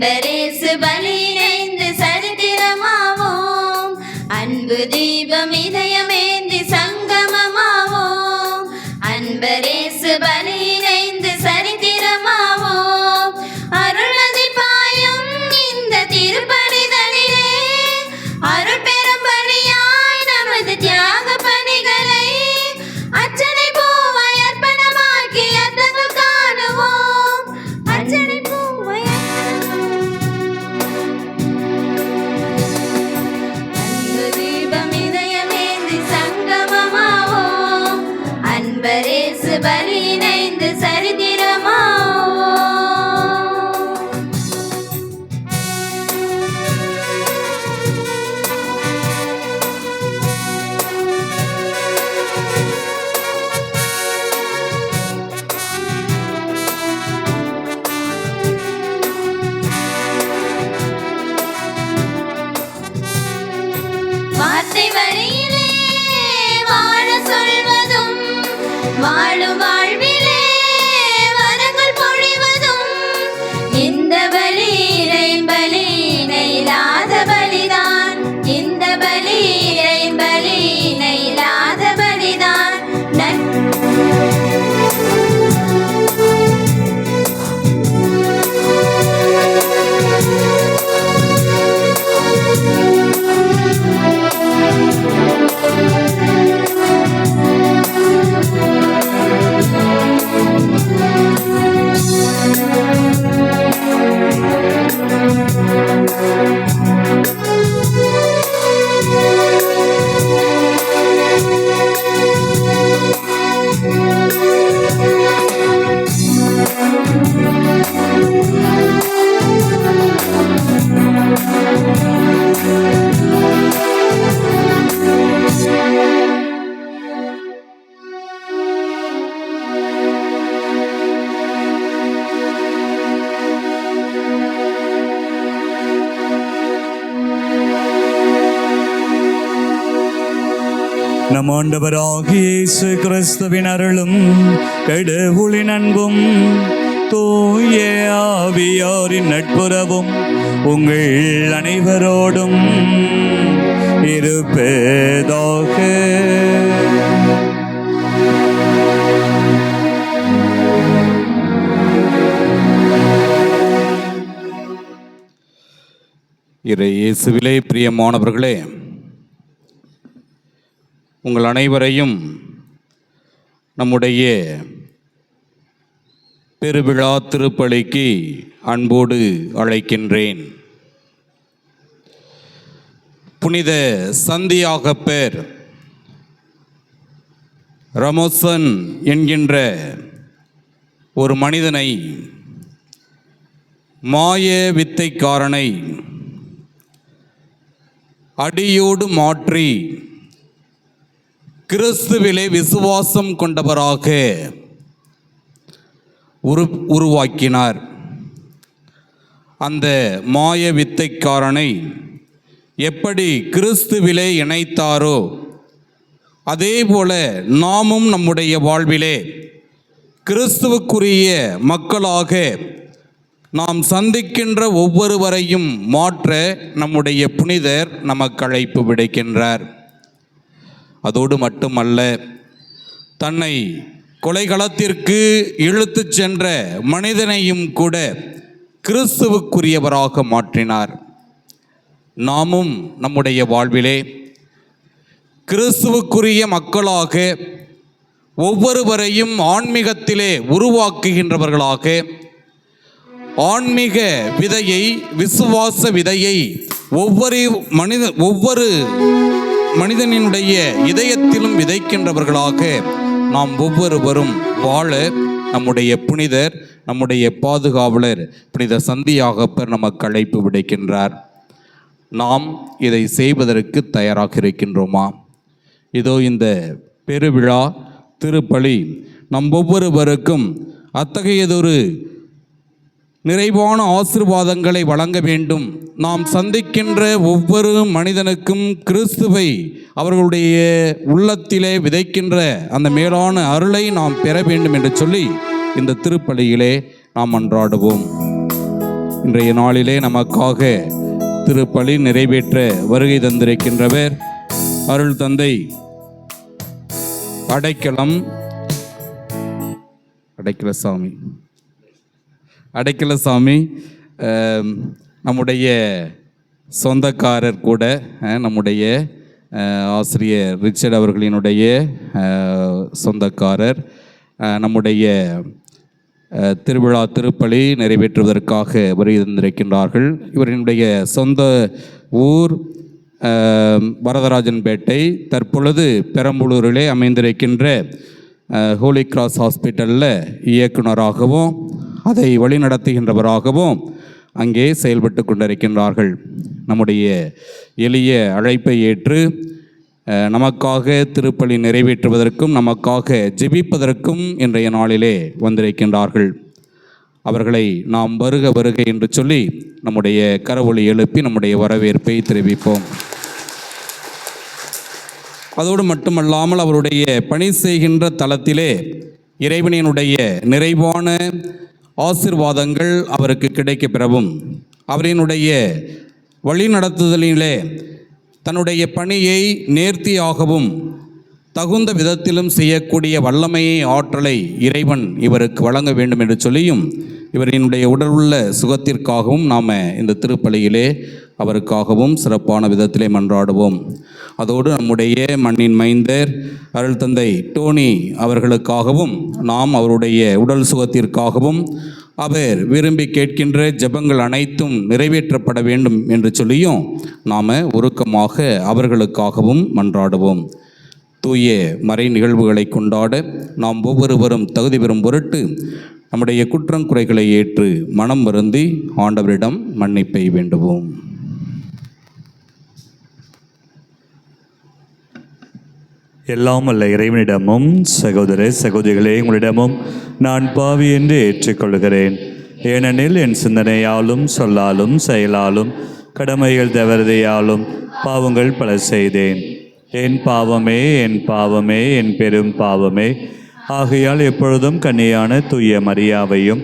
அன்பரேசு பலியினைந்து சரித்திரமாவோம். அன்பு தீபம் இதயமேந்தி சங்கமமாவோம். அன்பரேசு பலியினைந்து சரித்திரமாவோம். அருள்நதி பாயும் இந்த திருப்பலிதனிலே அருள் பெரும் பலியாய் நமது தியாக பணிகளை அர்ச்சனை பூவாய் அர்ப்பணமாக்கி அர்த்தங்கள் காணுவோம். அர்ச்சனை பூவாய் அன்பு தீபம் இதயமேந்தி சங்கமமாவோம். அன்பரேசு பலியினைந்து சரித்திரமாவோம். வார்த்தை வழியிலே வாழ சொல்வதும் வாழும் வாழ்விலே வரங்கள் பொழிவதும் இந்த பலி இறைன் பலி இணையில்லாத பலிதான். இந்த பலி இறைன் பலி இணையில்லாத பலிதான். நம் ஆண்டவராகிய இயேசு கிறிஸ்துவின் அருளும் கடவுளின் அன்பும் தூய ஆவியாரின் நட்புறவும் உங்கள் அனைவரோடும் இருப்பதாக. இயேசுவிலே பிரியமானவர்களே, உங்கள் அனைவரையும் நம்முடைய பெருவிழா திருப்பலிக்கு அன்போடு அழைக்கின்றேன். புனித சந்தியாகப்பர் ரமோசன் என்கின்ற ஒரு மனிதனை, மாய வித்தைக்காரனை அடியோடு மாற்றி கிறிஸ்துவிலே விசுவாசம் கொண்டவராக உருவாக்கினார். அந்த மாய வித்தைக்காரனை எப்படி கிறிஸ்துவிலே இணைத்தாரோ அதேபோல நாமும் நம்முடைய வாழ்விலே கிறிஸ்துவுக்குரிய மக்களாக நாம் சந்திக்கின்ற ஒவ்வொருவரையும் மாற்ற நம்முடைய புனிதர் நமக்கு அழைப்பு விடுக்கின்றார். அதோடு மட்டுமல்ல, தன்னை கொலைகளத்திற்கு இழுத்துச் சென்ற மனிதனையும் கூட கிறிஸ்துவுக்குரியவராக மாற்றினார். நாமும் நம்முடைய வாழ்விலே கிறிஸ்துவுக்குரிய மக்களாக ஒவ்வொருவரையும் ஆன்மீகத்திலே உருவாக்குகின்றவர்களாக, ஆன்மீக விதையை, விசுவாச விதையை ஒவ்வொரு மனிதனினுடைய இதயத்திலும் விதைக்கின்றவர்களாக நாம் ஒவ்வொருவரும் வாழ நம்முடைய புனிதர், நம்முடைய பாதுகாவலர் புனித சந்தியாகப்பர் நமக்கு அழைப்பு விடுக்கின்றார். நாம் இதை செய்வதற்கு தயாராக இருக்கின்றோமா? இதோ இந்த பெருவிழா திருப்பலி நம் ஒவ்வொருவருக்கும் அத்தகையதொரு நிறைவான ஆசீர்வாதங்களை வழங்க வேண்டும். நாம் சந்திக்கின்ற ஒவ்வொரு மனிதனுக்கும் கிறிஸ்துவை அவர்களுடைய உள்ளத்திலே விதைக்கின்ற அந்த மேலான அருளை நாம் பெற வேண்டும் என்று சொல்லி இந்த திருப்பலியிலே நாம் மன்றாடுவோம். இன்றைய நாளிலே நமக்காக திருப்பலி நிறைவேற்ற வருகை தந்திருக்கின்றவர் அருள் தந்தை அடைக்கலசாமி நம்முடைய சொந்தக்காரர் கூட, நம்முடைய ஆசிரியர் ரிச்சர்ட் அவர்களினுடைய சொந்தக்காரர், நம்முடைய திருவிழா திருப்பலி நிறைவேற்றுவதற்காக வருகை தந்திருக்கின்றார்கள். இவரினுடைய சொந்த ஊர் வரதராஜன்பேட்டை. தற்பொழுது பெரம்பலூரிலே அமைந்திருக்கின்ற ஹோலி கிராஸ் ஹாஸ்பிட்டலில் இயக்குனராகவும் அதை வழிநடத்துகின்றவராகவும் அங்கே செயல்பட்டு கொண்டிருக்கின்றார்கள். நம்முடைய எளிய அழைப்பை ஏற்று நமக்காக திருப்பலி நிறைவேற்றுவதற்கும் நமக்காக ஜெபிப்பதற்கும் இன்றைய நாளிலே வந்திருக்கின்றார்கள். அவர்களை நாம் வருக வருக என்று சொல்லி நம்முடைய கரவொலி எழுப்பி நம்முடைய வரவேற்பை தெரிவிப்போம். அதோடு மட்டுமல்லாமல் அவருடைய பணி செய்கின்ற தளத்திலே இறைவனினுடைய நிறைவான ஆசீர்வாதங்கள் அவருக்கு கிடைக்க பெறவும், அவரினுடைய வழிநடத்துதலிலே தன்னுடைய பணியை நேர்த்தியாகவும் தகுந்த விதத்திலும் செய்யக்கூடிய வல்லமையை, ஆற்றலை இறைவன் இவருக்கு வழங்க வேண்டும் என்று சொல்லியும், இவரினுடைய உடல் உள்ள சுகத்திற்காகவும் நாம் இந்த திருப்பலியிலே அவருக்காகவும் சிறப்பான விதத்திலே மன்றாடுவோம். அதோடு நம்முடைய மண்ணின் மைந்தர் அருள் தந்தை டோனி அவர்களுக்காகவும் நாம் அவருடைய உடல் சுகத்திற்காகவும் அவர் விரும்பி கேட்கின்ற ஜெபங்கள் அனைத்தும் நிறைவேற்றப்பட வேண்டும் என்று சொல்லியும் நாம் உருக்கமாக அவர்களுக்காகவும் மன்றாடுவோம். தூய மறை நிகழ்வுகளை கொண்டாட நாம் ஒவ்வொருவரும் தகுதி பெறும் பொருட்டு நம்முடைய குற்றம் குறைகளை ஏற்று மனம் வருந்தி ஆண்டவரிடம் மன்னிப்பை வேண்டுவோம். எல்லாம் அல்ல இறைவனிடமும் சகோதர சகோதரிகளே உங்களிடமும் நான் பாவி என்று ஏற்றுக்கொள்கிறேன். ஏனெனில் என் சிந்தனையாலும் சொல்லாலும் செயலாலும் கடமைகள் தவறுதையாலும் பாவங்கள் பல செய்தேன். என் பாவமே என் பாவமே என் பெரும் பாவமே. ஆகையால் எப்பொழுதும் கன்னியான தூய மரியாவையும்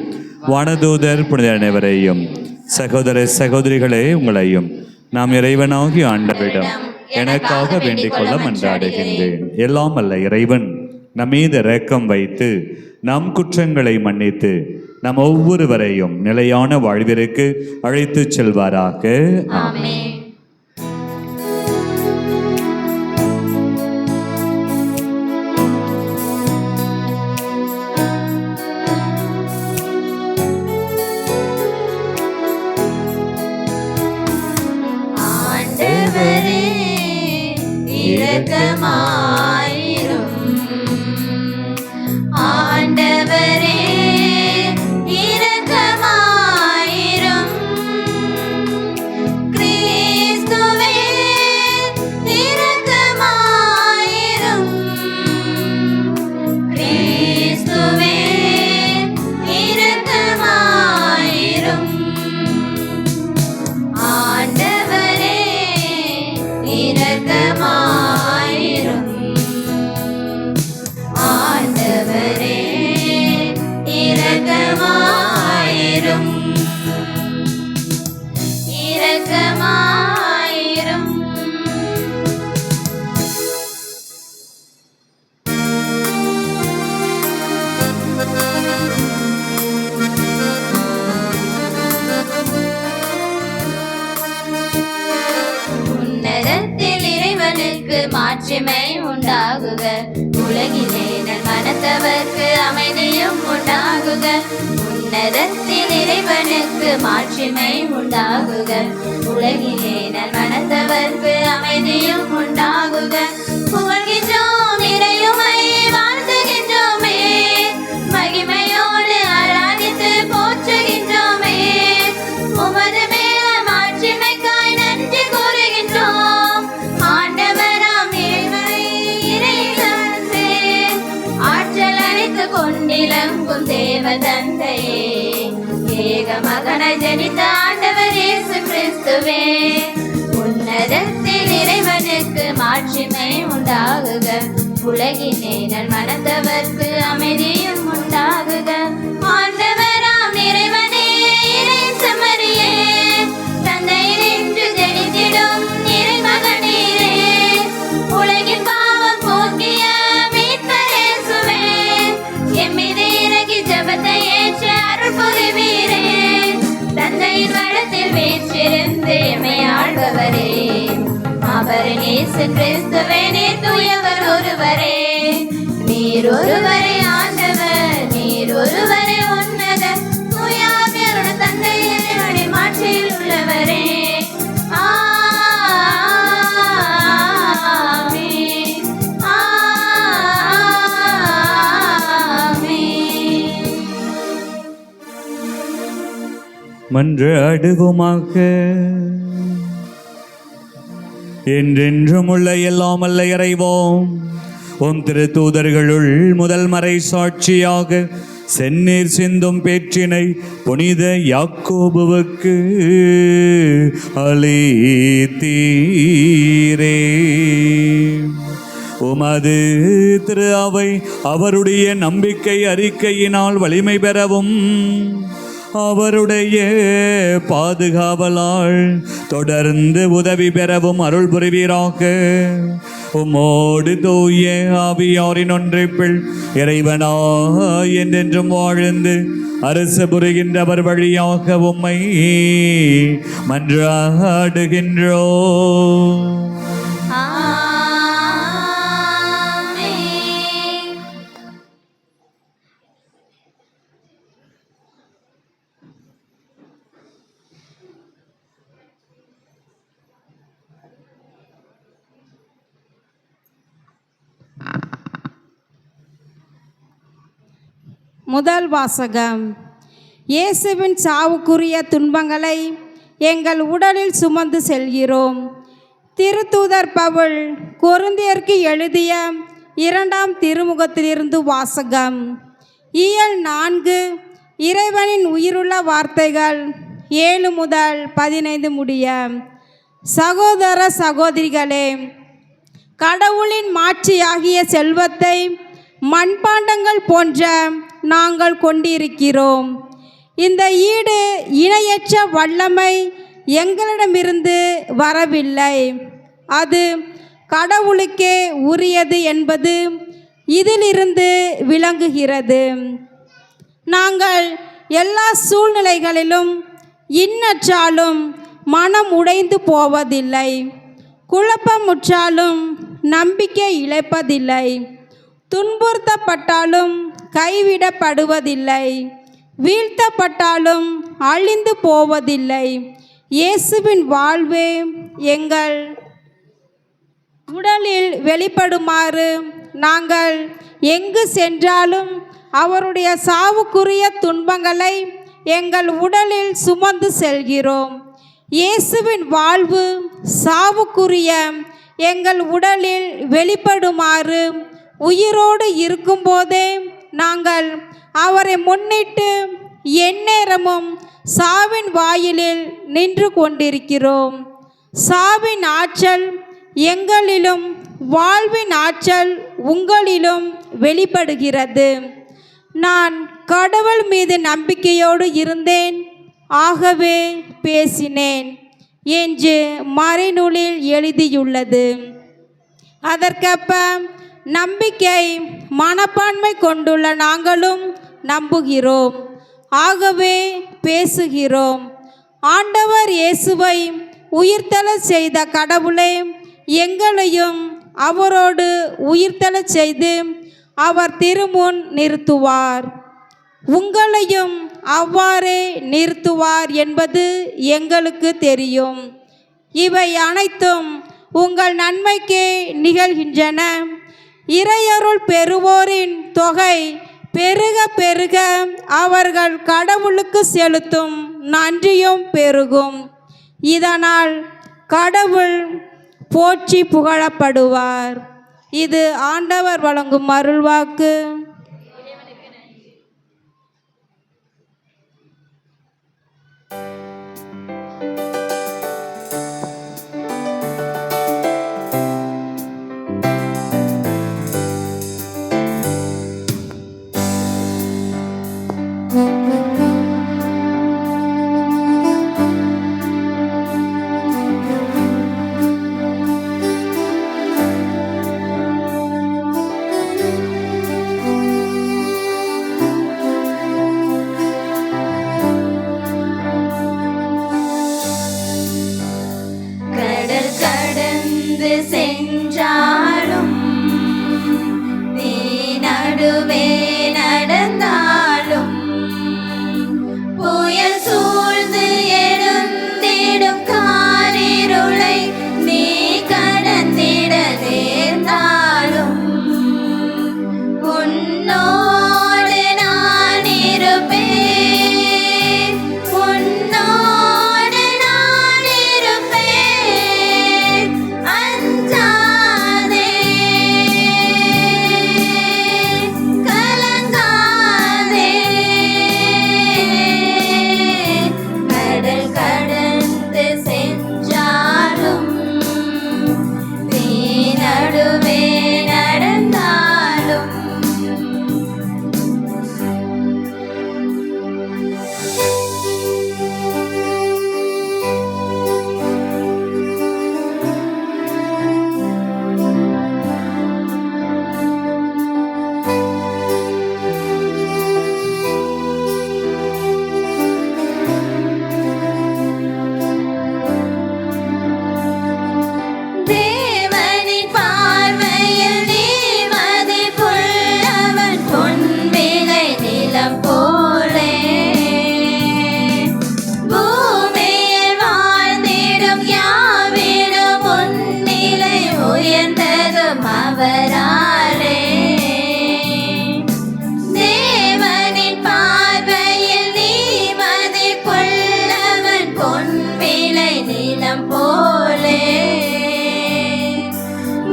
வானதூதர் புனித அனைவரையும் சகோதர சகோதரிகளே உங்களையும் நாம் இறைவனாகி ஆண்டவரிடம் எனக்காக வேண்டிக் கொள்ள மன்றாடுகின்றேன். எல்லாம் அல்ல இறைவன் நம் மீது இரக்கம் வைத்து நம் குற்றங்களை மன்னித்து நம் ஒவ்வொருவரையும் நிலையான வாழ்விற்கு அழைத்து செல்வாராக. ஆமென். ஆண்டவரே இரக்கமாயிரும். கிறிஸ்துவே இரக்கமாயிரும். கிறிஸ்துவே இரக்கமாயிரும். ஆண்டவரே இரக்கமாயிரும். ஆண்டவரே இரக்கமாயிரும். இரக்கமாயிரும். உன்னதத்தில் இறைவனுக்கு மாட்சிமை உண்டாகுக. உலகிலே மனத்தவர்க்கு அமைதியும் உண்டாகுக. உன்னதத்தில் இறைவனுக்கு மாட்சிமை உண்டாகுக. உலகிலே மனத்தவர்க்கு அமைதியும் உண்டாகுக. புகழ்கின்றோம் இறையுமை வாழ்த்துகின்றோமே. மகிமையோடு ஆராதித்து போற்றுகின்றோமே. உமது மேல மாட்சிமைக்காய் நன்றி கூறுகின்றோம். ஆண்டவராம் இறைவனே ஆற்றல் அளித்து கொண்டிலங்கும் தேவ தந்தையே, ஏக மகனை ஜனித்த ஆண்டவர் இயேசு கிறிஸ்துவே, உன்னதத்தில் இறைவனுக்கு மாட்சிமை உண்டாகுக. உலகிலே மனத்தவர்க்கு அமைதியும் உண்டாகுக. ஆண்டவராம் இறைவனே இறை சமரிய வீற்றிருந்து எம்மை ஆள்பவரே, அவரின் இயேசு கிறிஸ்துவே நீர் தூயவர் ஒருவரே, நீர் ஒருவரே ஆண்டவர், நீர் ஒருவரே உன்னதர், தூய ஆவியாரோடு தந்தை இறைவனின் மாட்சியில் உள்ளவரே. ஆமென், ஆமென். மன்றாடுவோமாக. என்றென்றும் உள்ள எல்லாம் அல்ல இறைவோம், உம் திரு தூதர்களுள் முதல் மறை சாட்சியாக செந்நீர் சிந்தும் பேற்றினை புனித யாக்கோபுவுக்கு அளித்தீரே. உமது திரு அவை அவருடைய நம்பிக்கை அறிக்கையினால் வலிமை பெறவும் அவருடைய பாதுகாவலால் தொடர்ந்து உதவி பெறவும் அருள் புரிவீராக. உம்மோடு தூய ஆவியாரின் ஒன்றைப்பில் இறைவனா என்றென்றும் வாழ்ந்து அரசு புரிகின்றவர் வழியாக உம்மை மன்றாடுகின்றோ. முதல் வாசகம். இயேசுவின் சாவுக்குரிய துன்பங்களை எங்கள் உடலில் சுமந்து செல்கிறோம். திருத்தூதர் பவுல் கொரிந்தியருக்கு எழுதிய 2ஆம் திருமுகத்திலிருந்து வாசகம். இயல் 4 இறைவனின் உயிருள்ள வார்த்தைகள் 7 முதல் 15 முடிய. சகோதர சகோதரிகளே, கடவுளின் மாட்சியாகிய செல்வத்தை மண்பாண்டங்கள் போன்ற நாங்கள் கொண்டிருக்கிறோம். இந்த ஈடு இணையற்ற வல்லமை எங்களிடமிருந்து வரவில்லை, அது கடவுளுக்கே உரியது என்பது இதிலிருந்து விளங்குகிறது. நாங்கள் எல்லா சூழ்நிலைகளிலும் இன்னற்றாலும் மனம் உடைந்து போவதில்லை, குழப்பமுற்றாலும் நம்பிக்கை இழப்பதில்லை, துன்புறுத்தப்பட்டாலும் கைவிடப்படுவதில்லை, வீழ்த்தப்பட்டாலும் அழிந்து போவதில்லை. இயேசுவின் வாழ்வே எங்கள் உடலில் வெளிப்படுமாறு நாங்கள் எங்கு சென்றாலும் அவருடைய சாவுக்குரிய துன்பங்களை எங்கள் உடலில் சுமந்து செல்கிறோம். இயேசுவின் வாழ்வு சாவுக்குரிய எங்கள் உடலில் வெளிப்படுமாறு உயிரோடு இருக்கும்போதே நாங்கள் அவரை முன்னிட்டு எந்நேரமும் சாவின் வாயிலில் நின்று கொண்டிருக்கிறோம். சாவின் ஆற்றல் எங்களிலும் வாழ்வின் ஆற்றல் உங்களிலும் வெளிப்படுகிறது. நான் கடவுள் மீது நம்பிக்கையோடு இருந்தேன், ஆகவே பேசினேன் என்று மறைநூலில் எழுதியுள்ளது. அதற்கேற்ப நம்பிக்கை மனப்பான்மை கொண்டுள்ள நாங்களும் நம்புகிறோம், ஆகவே பேசுகிறோம். ஆண்டவர் இயேசுவை உயிர்த்தெழச் செய்த கடவுளே எங்களையும் அவரோடு உயிர்த்தெழச் செய்து அவர் திருமுன் நிறுத்துவார், உங்களையும் அவ்வாறே நிறுத்துவார் என்பது எங்களுக்கு தெரியும். இவை அனைத்தும் உங்கள் நன்மைக்கே நிகழ்கின்றன. இறையருள் பெறுவோரின் தொகை பெருக பெருக அவர்கள் கடவுளுக்கு செலுத்தும் நன்றியும் பெருகும். இதனால் கடவுள் போற்றி புகழப்படுவார். இது ஆண்டவர் வழங்கும் அருள்வாக்கு. சென்றாலும் நீ நடுவே நடந்தாலும் புயல் சூழ்ந்து எழுந்திடும் காரிருளை நீ கடந்திட நேர்ந்தாலும் உன்னோடு நான் இருப்பேன், உன்னோடு நான் இருப்பேன். அஞ்சாதே, கலங்காதே. கடல் கடந்து சென்றாலும் நீ நடுவே நடந்தாலும் தேவனின் பார்வையில் நீ மதிப்புள்ளவன், பொன்விளை நிலம் போலே. பூமியில் வாழ்ந்திடும் யாவிலும் உன்னிலை உயர்ந்ததும் அவராலே. தேவனின் பார்வையில் நீ மதிப்புள்ளவன், பொன்விளை நிலம் போலே.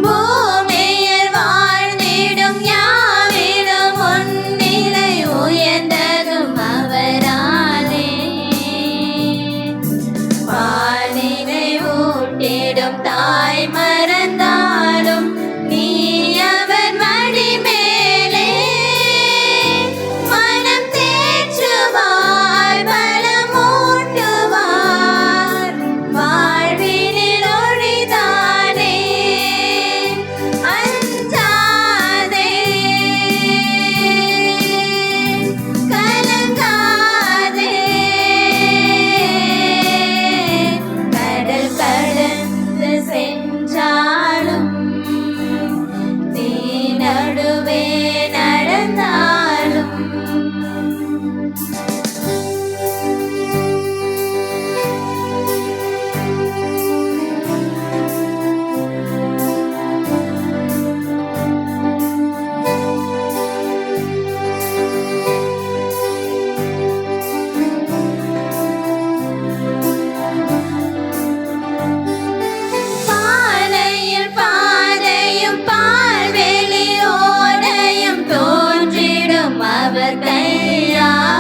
பூமியில் வாழ்ந்திடும் யாவிலும் உன்னிலை உயர்ந்ததும் அவராலே. பாலினை ஊட்டிடும் தாய் மறந்தாலும் நீ அவர் மடி மேலே. மனம் தேற்றுவார், பலமூட்டுவார், வாழ்வினில் ஒளிதானே. அஞ்சாதே, கலங்காதே. கடல் கடந்து சென்றாலும் நீ நடுவே நடந்தாலும் பானையில் பாதையும் பால்வெளி ஓடையும் தோன்றிடும் அவர் கையால்.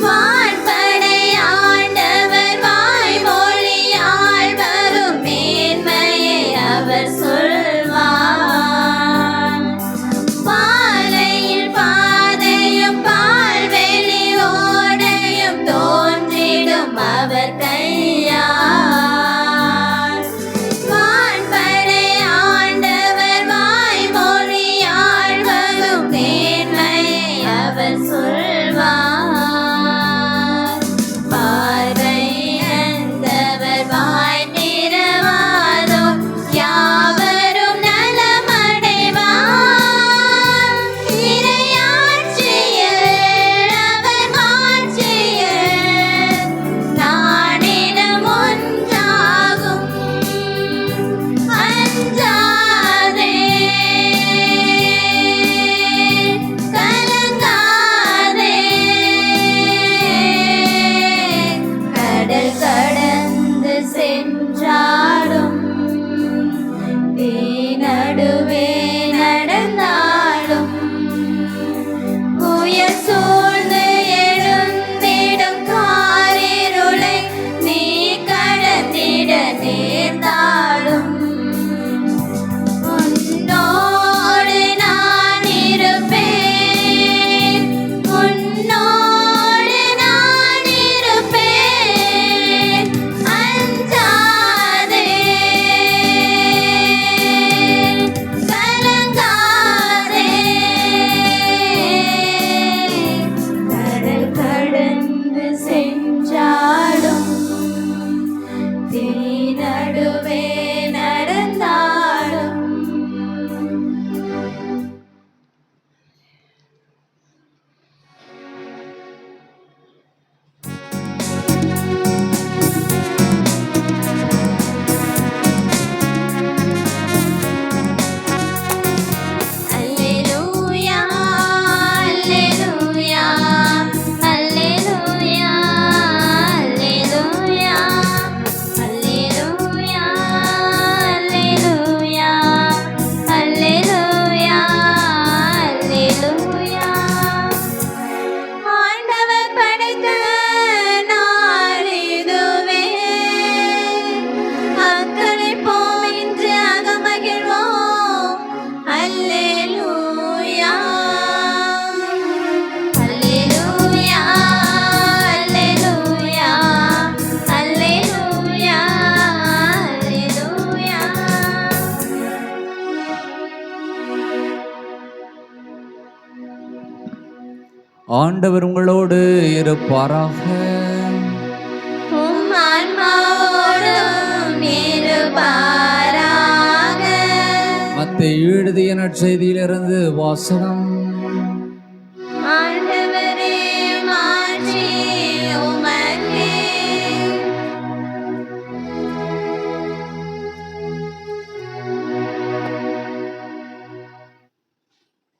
வான்படை ஆண்டவர் வாய்மொழியால் வரும் மேன்மையை அவர் சொல்வார். பாலையில் பாதையும் பால்வெளி ஓடையும் தோன்றிடும் அவர் கையால். வான்படை ஆண்டவர் வாய்மொழியால் வரும் மேன்மையை அவர் சொல்வார். பார்வை இழந்தவர் வாய் திறவாதோ, யாவரும் நலமடைவார். இறையாட்சியில் அவர் மாட்சியில் நானே ஆண்டவர் உங்களோடு இருப்பாராக. உம் ஆன்மாவோடும் இருப்பாராக. மத்தேயு எழுதிய நற்செய்தியிலிருந்து வாசகம். ஆண்டவரே, மாட்சி உமக்கே.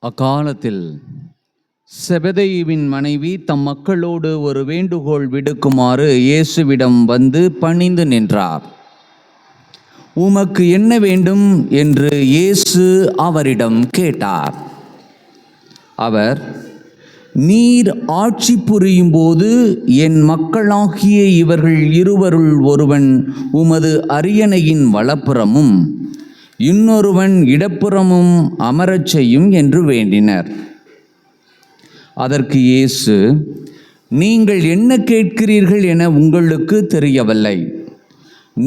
அக்காலத்தில் செபதேயுவின் மனைவி தம் மக்களோடு ஒரு வேண்டுகோள் விடுக்குமாறு இயேசுவிடம் வந்து பணிந்து நின்றார். உமக்கு என்ன வேண்டும் என்று இயேசு அவரிடம் கேட்டார். அவர், நீர் ஆட்சி புரியும் போது என் மக்களாகிய இவர்கள் இருவருள் ஒருவன் உமது அரியணையின் வலப்புறமும் இன்னொருவன் இடப்புறமும் அமரச் செய்யும் என்று வேண்டினர். அதற்கு இயேசு, நீங்கள் என்ன கேட்கிறீர்கள் என உங்களுக்கு தெரியவில்லை.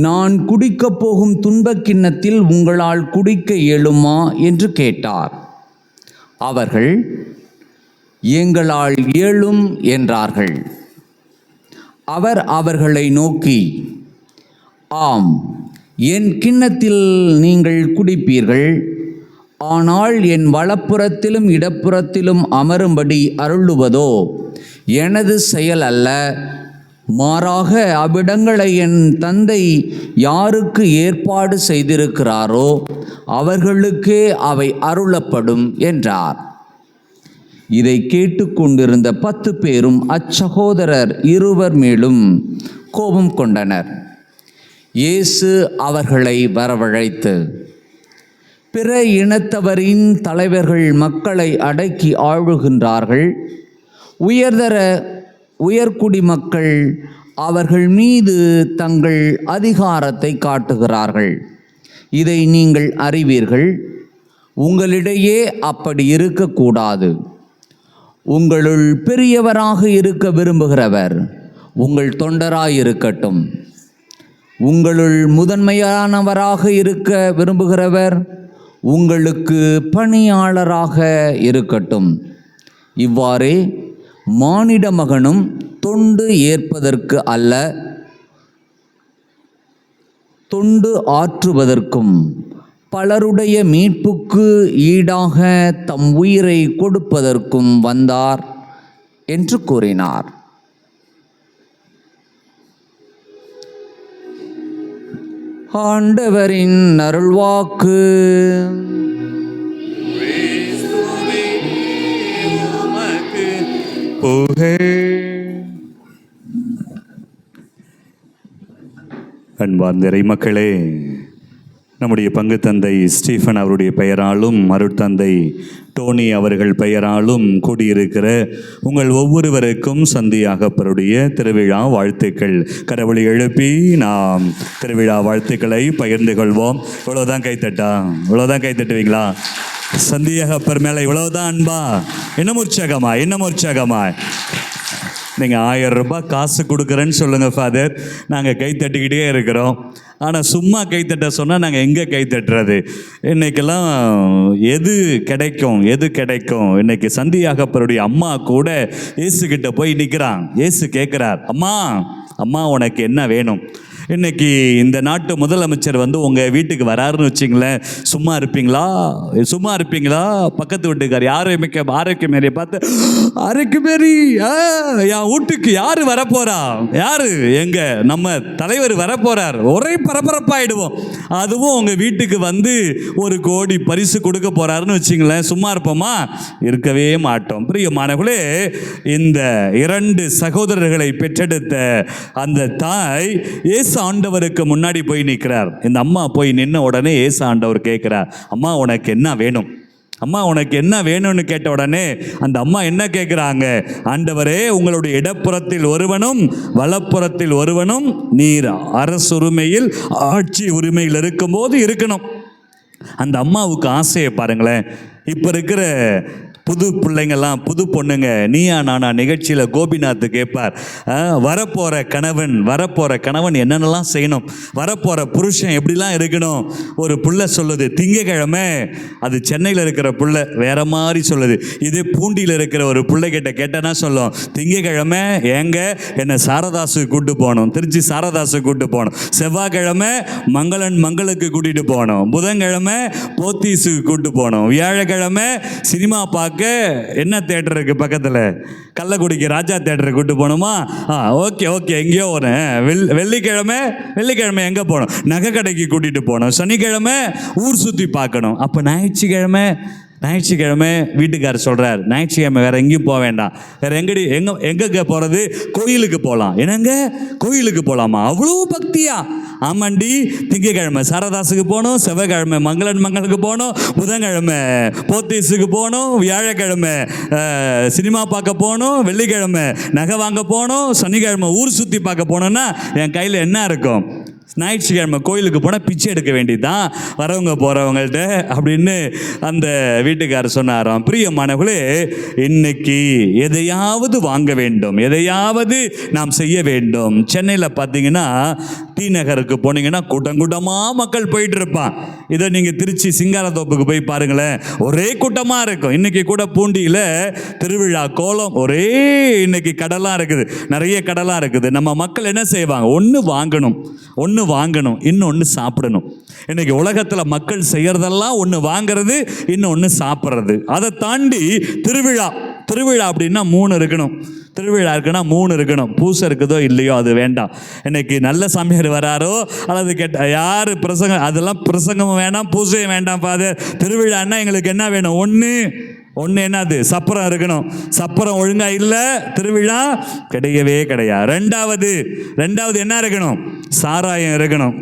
நான் குடிக்கப் போகும் துன்பக் கிண்ணத்தில் உங்களால் குடிக்க இயலுமா என்று கேட்டார். அவர்கள், எங்களால் இயலும் என்றார்கள். அவர் அவர்களை நோக்கி, ஆம், என் கிண்ணத்தில் நீங்கள் குடிப்பீர்கள். ஆனால் என் வலப்புறத்திலும் இடப்புறத்திலும் அமரும்படி அருளுவதோ எனது செயல் அல்ல, மாறாக அவ்விடங்களை என் தந்தை யாருக்கு ஏற்பாடு செய்திருக்கிறாரோ அவர்களுக்கே அவை அருளப்படும் என்றார். இதை கேட்டுக்கொண்டிருந்த 10 பேரும் அச்சகோதரர் இருவர் மேலும் கோபம் கொண்டனர். இயேசு அவர்களை வரவழைத்து, பிற இனத்தவரின் தலைவர்கள் மக்களை அடக்கி ஆளுகின்றார்கள். உயர்குடி மக்கள் அவர்கள் மீது தங்கள் அதிகாரத்தை காட்டுகிறார்கள். இதை நீங்கள் அறிவீர்கள். உங்களிடையே அப்படி இருக்கக்கூடாது. உங்களுள் பெரியவராக இருக்க விரும்புகிறவர் உங்கள் தொண்டராயிருக்கட்டும். உங்களுள் முதன்மையானவராக இருக்க விரும்புகிறவர் உங்களுக்கு பணியாளராக இருக்கட்டும். இவ்வாறே மானிட மகனும் தொண்டு ஏற்பதற்கு அல்ல, தொண்டு ஆற்றுவதற்கும் பலருடைய மீட்புக்கு ஈடாக தம் உயிரை கொடுப்பதற்கும் வந்தார் என்று கூறினார். ஆண்டவரின் அருள்வாக்கு. அன்பார்ந்த இறைமக்களே, நம்முடைய பங்கு தந்தை ஸ்டீஃபன் அவருடைய பெயராலும் அருட்தந்தை டோனி அவர்கள் பெயராலும் கூடியிருக்கிற உங்கள் ஒவ்வொருவருக்கும் சந்தியாகப்பருடைய திருவிழா வாழ்த்துக்கள். கடவுளை எழுப்பி நாம் திருவிழா வாழ்த்துக்களை பகிர்ந்து கொள்வோம். இவ்வளோதான் கைத்தட்டா? இவ்வளோதான் கைத்தட்டுவீங்களா? சந்தியாகப்பர் மேலே இவ்வளோதான் அன்பா? இன்னும் உற்சாகமா? நீங்கள் 1000 ரூபாய் காசு கொடுக்குறேன்னு சொல்லுங்கள் ஃபாதர், நாங்கள் கைத்தட்டிக்கிட்டே இருக்கிறோம். ஆனால் சும்மா கைத்தட்ட சொன்னால் நாங்கள் எங்கே கைத்தட்டுறது? இன்றைக்கெல்லாம் எது கிடைக்கும்? இன்றைக்கி சந்தியாகப்பருடைய அம்மா கூட இயேசுக்கிட்ட போய் நிற்கிறான். இயேசு கேட்குறார், அம்மா உனக்கு என்ன வேணும்? இன்றைக்கி இந்த நாட்டு முதலமைச்சர் வந்து உங்கள் வீட்டுக்கு வராருன்னு வச்சிங்களேன், சும்மா இருப்பீங்களா? பக்கத்து வீட்டுக்கார் ஆரோக்கியமேரியை பார்த்து, ஆரோக்கியமேரி என் வீட்டுக்கு யார் வரப்போறா? யாரு? நம்ம தலைவர் வரப்போறார். ஒரே பரபரப்பாயிடுவோம். அதுவும் உங்கள் வீட்டுக்கு வந்து 1 கோடி பரிசு கொடுக்க போறாருன்னு வச்சிங்களேன், சும்மா இருப்போமா? இருக்கவே மாட்டோம். பிரியமானவர்களே, இந்த 2 சகோதரர்களை பெற்றெடுத்த அந்த தாய் இயேசு ஆண்டவருக்கு முன்னாடி போய் நிற்கிறார். இந்த அம்மா போய் நின்ன உடனே இயேசு ஆண்டவர் கேட்கிறார், அம்மா உனக்கு என்ன வேணும்னு கேட்ட உடனே அந்த அம்மா என்ன கேட்குறாங்க? ஆண்டவரே, உங்களுடைய இடப்புறத்தில் ஒருவனும் வலப்புறத்தில் ஒருவனும் நீர் அரசுரிமையில் ஆட்சி உரிமையில் இருக்கும்போது இருக்கணும். அந்த அம்மாவுக்கு ஆசையை பாருங்களேன். இப்போ இருக்கிற புது பிள்ளைங்கள்லாம், புது பொண்ணுங்க நீயா நானா நிகழ்ச்சியில் கோபிநாத் கேட்பார், வரப்போகிற கணவன் என்னென்னலாம் செய்யணும், வரப்போகிற புருஷன் எப்படிலாம் இருக்கணும். ஒரு புள்ள சொல்லுது திங்கக்கிழமை, அது சென்னையில் இருக்கிற புள்ள வேற மாதிரி சொல்லுது. இதே பூண்டியில் இருக்கிற ஒரு பிள்ளைகிட்ட கேட்டேன்னா சொல்லும், திங்கக்கிழமை ஏங்க என்னை சாரதாசுக்கு கூப்பிட்டு போகணும், திருச்சி சாரதாசுக்கு கூப்பிட்டு போகணும். செவ்வாய்க்கிழமை மங்களுக்கு கூட்டிகிட்டு போகணும். புதன்கிழமை போத்தீஸுக்கு கூப்பிட்டு போகணும். வியாழக்கிழமை சினிமா பார்க்க என்ன தேட்டர் இருக்குது பக்கத்தில், கள்ளக்குடிக்கு ராஜா தேட்டருக்கு கூப்பிட்டு போகணுமா? ஓகே எங்கேயோ வரேன். வெள்ளிக்கிழமை எங்கே போகணும்? நகை கடைக்கு கூட்டிகிட்டு போகணும். சனிக்கிழமை ஊர் சுற்றி பார்க்கணும். அப்போ ஞாயிற்றுக்கிழமை வீட்டுக்காரர் சொல்கிறார், ஞாயிற்றுக்கிழமை வேறு எங்கேயும் போக வேண்டாம், வேறு எங்கே போகிறது? கோயிலுக்கு போகலாம். என்னங்க கோயிலுக்கு போகலாமா? அவ்வளோ பக்தியா? ஆமாண்டி, திங்கக்கிழமை சாரதாசுக்கு போகணும், செவ்வாய்க்கிழமை மங்களுக்கு போகணும், புதன்கிழமை போத்தீஸுக்கு போகணும், வியாழக்கிழமை சினிமா பார்க்க போகணும், வெள்ளிக்கிழமை நகை வாங்க போகணும், சனிக்கிழமை ஊர் சுற்றி பார்க்க போகணுன்னா என் கையில் என்ன இருக்கும்? ஞாயிற்றுக்கிழமை கோயிலுக்கு போனால் பிச்சை எடுக்க வேண்டியதுதான் வரவங்க போகிறவங்கள்ட்ட அப்படின்னு அந்த வீட்டுக்காரர் சொன்னாராம். பிரியமானவர்களே, இன்னைக்கு எதையாவது வாங்க வேண்டும், எதையாவது நாம் செய்ய வேண்டும். சென்னையில் பார்த்தீங்கன்னா டி நகருக்கு போனீங்கன்னா கூட்டமாக மக்கள் போயிட்டு இருப்பான். இதை நீங்கள் திருச்சி சிங்காரத்தோப்புக்கு போய் பாருங்களேன், ஒரே கூட்டமாக இருக்கும். இன்றைக்கி கூட பூண்டியில் திருவிழா கோலம், ஒரே இன்னைக்கு கடலாக இருக்குது, நிறைய கடலாக இருக்குது. நம்ம மக்கள் என்ன செய்வாங்க? ஒன்று வாங்கணும், இன்னொன்று சாப்பிடணும். இன்னைக்கு உலகத்தில் மக்கள் செய்யறதெல்லாம் ஒன்று வாங்கிறது, இன்னொன்று சாப்பிட்றது. அதை தாண்டி திருவிழா அப்படின்னா 3 இருக்கணும். திருவிழா இருக்குன்னா 3 இருக்கணும். பூசை இருக்குதோ இல்லையோ அது வேண்டாம். இன்னைக்கு நல்ல சாமியார் வராரோ அல்லது யார் பிரசங்கம், அதெல்லாம் பிரசங்கமும் வேண்டாம், பூசையும் வேண்டாம். ஃபாதர், திருவிழான்னா எங்களுக்கு என்ன வேணும்? ஒன்று என்னது? சப்பரம் இருக்கணும். சப்பரம் ஒழுங்காக இல்லை, திருவிழா கிடையாது. ரெண்டாவது என்ன இருக்கணும்? சாராயம் இருக்கணும்.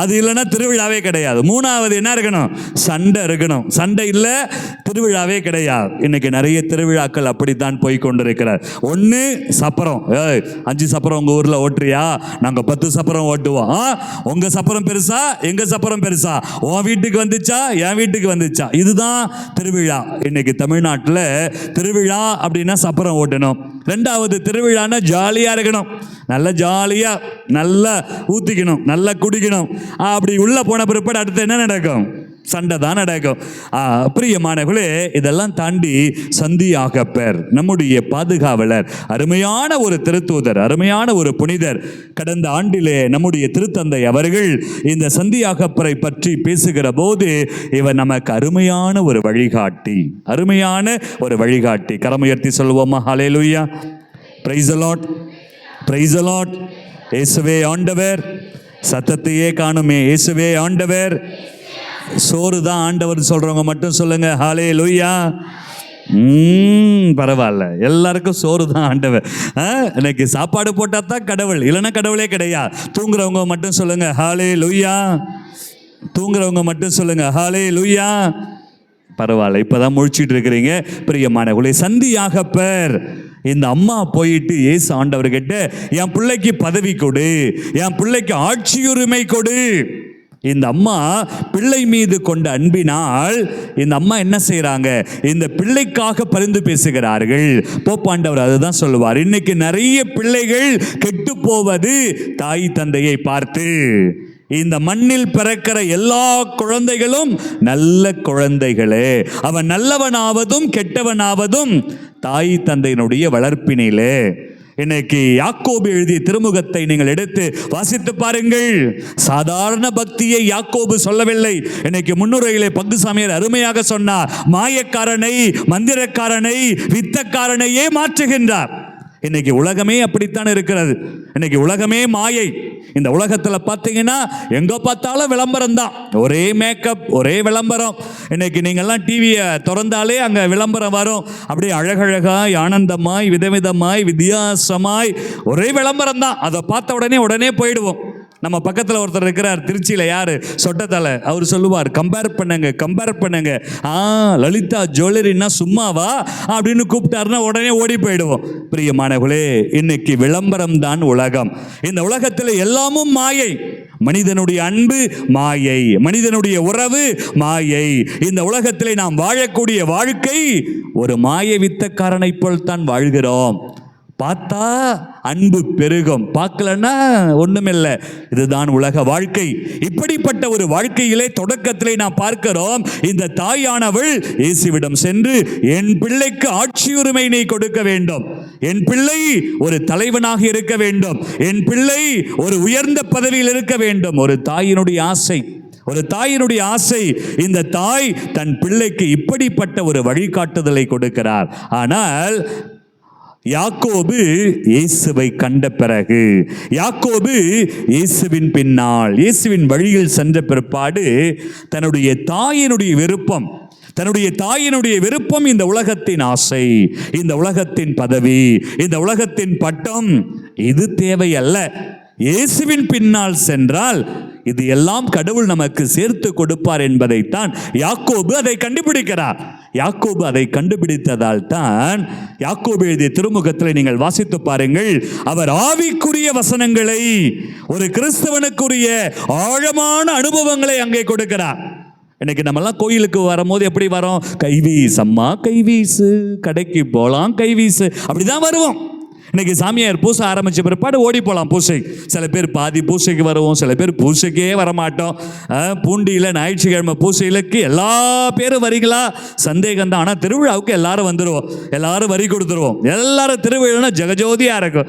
அது இல்லைன்னா திருவிழாவே கிடையாது. 3வது என்ன இருக்கணும்? சண்டை இருக்கணும். சண்டை இல்லை, திருவிழாவே கிடையாது. இன்னைக்கு நிறைய திருவிழாக்கள் அப்படித்தான் போய் கொண்டிருக்கிறார். 1 சப்பரம், 5 சப்பரம் உங்கள் ஊரில் ஓட்டுறியா? நாங்கள் 10 சப்பரம் ஓட்டுவோம். உங்கள் சப்பரம் பெருசா, எங்கள் சப்பரம் பெருசா? உன் வீட்டுக்கு வந்துச்சா, என் வீட்டுக்கு வந்துச்சா? இதுதான் திருவிழா. இன்னைக்கு தமிழ்நாட்டில் திருவிழா அப்படின்னா சப்பரம் ஓட்டணும். 2வது திருவிழான்னா ஜாலியாக இருக்கணும், நல்ல ஜாலியாக நல்லா ஊற்றிக்கணும், நல்லா குடிக்கணும். அப்படி உள்ளே போன பிற்பாடு அடுத்து என்ன நடக்கும்? சண்டை தான் நடக்கும். பிரியமானவர்களே, இதெல்லாம் தாண்டி சந்தியாகப்பர் நம்முடைய பாதுகாவலர், அருமையான ஒரு திருத்தூதர், அருமையான ஒரு புனிதர். கடந்த ஆண்டிலே நம்முடைய திருத்தந்தை அவர்கள் இந்த சந்தியாகப்பரை பற்றி பேசுகிற போது இவர் நமக்கு அருமையான ஒரு வழிகாட்டி. கரமுயர்த்தி சொல்லுவோமா? Hallelujah, praise the Lord, praise the Lord. இயேசுவே ஆண்டவர். சத்தத்தையே காணுமே, இயேசுவே ஆண்டவர். சோறு தான் ஆண்டவர் சொல்றவங்க மட்டும் சொல்லுங்க ஹல்லேலூயா. பரவாயில்ல, எல்லாருக்கும் சோறு தான் ஆண்டவர். இன்னைக்கு சாப்பாடு போட்டால் தான் கடவுள், இல்லைன்னா கடவுளே கிடையாது. தூங்குறவங்க மட்டும் சொல்லுங்க ஹல்லேலூயா. தூங்குறவங்க மட்டும் சொல்லுங்க ஹல்லேலூயா. பரவாயில்ல, இப்போதான் முழிச்சிட்டு இருக்கிறீங்க. பிரியமானவர்களே, சந்தியாகப்பர் இந்த அம்மா போயிட்டு இயேசு ஆண்டவர்கிட்ட, என் பிள்ளைக்கு பதவி கொடு, என் பிள்ளைக்கு ஆட்சியுரிமை கொடு. இந்த அம்மா பிள்ளை மீது கொண்ட அன்பினால் இந்த அம்மா என்ன செய்கிறாங்க? இந்த பிள்ளைக்காக பரிந்து பேசுகிறார்கள். போப்பாண்டவர் அதுதான் சொல்லுவார், இன்னைக்கு நிறைய பிள்ளைகள் கெட்டு போவது தாய் தந்தையை பார்த்து. இந்த மண்ணில் பிறக்கிற எல்லா குழந்தைகளும் நல்ல குழந்தைகளே, அவன் நல்லவனாவதும் கெட்டவனாவதும் தாய் தந்தையினுடைய வளர்ப்பினிலே. இன்னைக்கு யாக்கோபு எழுதிய திருமுகத்தை நீங்கள் எடுத்து வாசித்து பாருங்கள். சாதாரண பக்தியை யாக்கோபு சொல்லவில்லை. இன்னைக்கு முன்னுரையிலே பங்குசாமியார் அருமையாக சொன்னார், மாயக்காரனை, மந்திரக்காரனை, வித்தக்காரனையே மாற்றுகின்றார். இன்னைக்கு உலகமே அப்படித்தான் இருக்கிறது. இன்னைக்கு உலகமே மாயை. இந்த உலகத்தில் பார்த்தீங்கன்னா எங்கே பார்த்தாலும் விளம்பரம் தான், ஒரே மேக்கப், ஒரே விளம்பரம். இன்னைக்கு நீங்கள்லாம் டிவியை திறந்தாலே அங்கே விளம்பரம் வரும். அப்படியே அழகழகாய், ஆனந்தமாய், விதவிதமாய், வித்தியாசமாய் ஒரே விளம்பரம் தான். அதை பார்த்த உடனே போயிடுவோம். நம்ம பக்கத்தில் ஒருத்தர் இருக்கிறார், திருச்சியில், யார்? சொட்டத்தலை. அவர் சொல்லுவார், கம்பேர் பண்ணுங்க. லலிதா ஜுவல்லரின்னா சும்மாவா அப்படின்னு கூப்பிட்டாருன்னா உடனே ஓடி போயிடுவோம். பிரியமானவர்களே, இன்னைக்கு விளம்பரம் தான் உலகம். இந்த உலகத்தில் எல்லாமும் மாயை. மனிதனுடைய அன்பு மாயை, மனிதனுடைய உறவு மாயை. இந்த உலகத்திலே நாம் வாழக்கூடிய வாழ்க்கை ஒரு மாய வித்தக்காரனை போல் தான் வாழ்கிறோம். பார்த்தா அன்பு பெருகும், பார்க்கலன்னா ஒண்ணுமில்லை. இதுதான் உலக வாழ்க்கை. இப்படிப்பட்ட ஒரு வாழ்க்கையிலே தொடக்கத்திலே நாம் பார்க்கிறோம், இந்த தாயானவள் இயேசுவிடம் சென்று, என் பிள்ளைக்கு ஆட்சியுரிமை நீ கொடுக்க வேண்டும், என் பிள்ளை ஒரு தலைவனாக இருக்க வேண்டும், என் பிள்ளை ஒரு உயர்ந்த பதவியில் இருக்க வேண்டும். ஒரு தாயினுடைய ஆசை, ஒரு தாயினுடைய ஆசை. இந்த தாய் தன் பிள்ளைக்கு இப்படிப்பட்ட ஒரு வழிகாட்டுதலை கொடுக்கிறார். ஆனால் யாக்கோபு இயேசுவை கண்ட பிறகு, யாக்கோபு இயேசுவின் பின்னால், இயேசுவின் வழியில் சென்ற பிற்பாடு தன்னுடைய தாயினுடைய விருப்பம், தன்னுடைய தாயினுடைய விருப்பம், இந்த உலகத்தின் ஆசை, இந்த உலகத்தின் பதவி, இந்த உலகத்தின் பட்டம், இது தேவையல்ல. இயேசுவின் பின்னால் சென்றால் இது எல்லாம் கடவுள் நமக்கு சேர்த்து கொடுப்பார் என்பதைத்தான் யாக்கோபு அதை கண்டுபிடிக்கிறார். யாக்கோபு அதை கண்டுபிடித்ததால் தான் யாக்கோபு எழுதிய திருமுகத்தில் நீங்கள் வாசித்து பாருங்கள், அவர் ஆவிக்குரிய வசனங்களை, ஒரு கிறிஸ்தவனுக்குரிய ஆழமான அனுபவங்களை அங்கே கொடுக்கிறார். இன்னைக்கு நம்மெல்லாம் கோயிலுக்கு வரும்போது எப்படி வரோம்? கைவீஸ் அம்மா, கைவீசு, கடைக்கு போகலாம் கைவீசு, அப்படிதான் வருவோம். இன்னைக்கு சாமியார் பூசை ஆரம்பிச்ச பிற்பாடு ஓடி போகலாம் பூசை. சில பேர் பாதி பூசைக்கு வருவோம், சில பேர் பூசைக்கே வரமாட்டோம். பூண்டியில் ஞாயிற்றுக்கிழமை பூசைகளுக்கு எல்லா பேரும் வரீங்களா சந்தேகம் தான். ஆனால் திருவிழாவுக்கு எல்லாரும் வந்துடுவோம், எல்லாரும் வரி கொடுத்துருவோம். எல்லாரும் திருவிழானா ஜெகஜோதியாக இருக்கும்.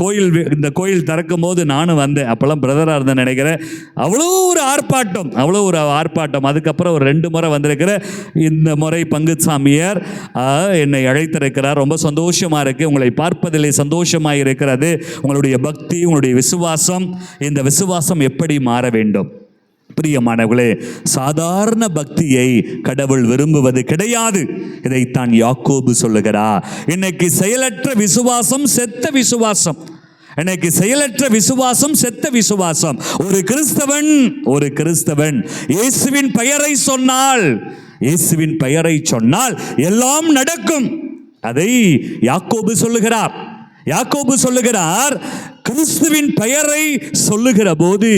கோயில், இந்த கோயில் திறக்கும் போது நானும் வந்தேன், அப்போல்லாம் பிரதராக இருந்தேன் நினைக்கிறேன். அவ்வளோ ஒரு ஆர்ப்பாட்டம், அவ்வளோ ஒரு ஆர்ப்பாட்டம். அதுக்கப்புறம் ஒரு 2 முறை வந்திருக்கிற. இந்த முறை பங்கு சாமியார் என்னை அழைத்திருக்கிறார். ரொம்ப சந்தோஷமாக இருக்குது, உங்களை பார்ப்பதில் சந்தோஷமாக இருக்கிறது. உங்களுடைய பக்தி, உங்களுடைய விசுவாசம், இந்த விசுவாசம் எப்படி மாற வேண்டும்? பிரியமானவர்களே, சாதாரண பக்தியை கடவுள் விரும்புவது கிடையாது. இதைத்தான் யாக்கோபு சொல்லுகிறார். இன்னைக்கு செயலற்ற விசுவாசம் செத்த விசுவாசம். இன்னைக்கு செயலற்ற விசுவாசம் செத்த விசுவாசம். ஒரு கிறிஸ்தவன் இயேசுவின் பெயரை சொன்னால், இயேசுவின் பெயரை சொன்னால் எல்லாம் நடக்கும். அதை யாக்கோபு சொல்லுகிறார். யாக்கோபு சொல்லுகிறார், கிறிஸ்துவின் பெயரை சொல்லுகிற போது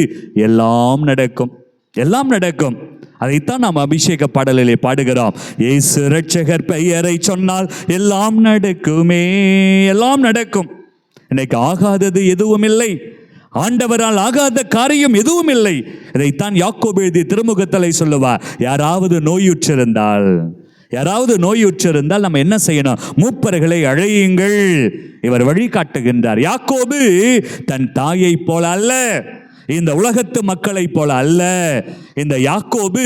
எல்லாம் நடக்கும், எல்லாம் நடக்கும். அதைத்தான் நாம் அபிஷேக பாடலிலே பாடுகிறோம். இயேசு இரட்சகர் பெயரை சொன்னால் எல்லாம் நடக்குமே, எல்லாம் நடக்கும். இன்னைக்கு ஆகாதது எதுவும் இல்லை, ஆண்டவரால் ஆகாத காரியம் எதுவும் இல்லை. இதைத்தான் யாக்கோபு எழுதிய திருமுகத்திலே சொல்லுவார். யாராவது நோயுற்றிருந்தால் நம்ம என்ன செய்யணும்? மூப்பர்களை அழையுங்கள், இவர் வழிகாட்டுகின்றார். யாக்கோபு தன் தாயை போல அல்ல, இந்த உலகத்து மக்களை போல அல்ல. இந்த யாக்கோபு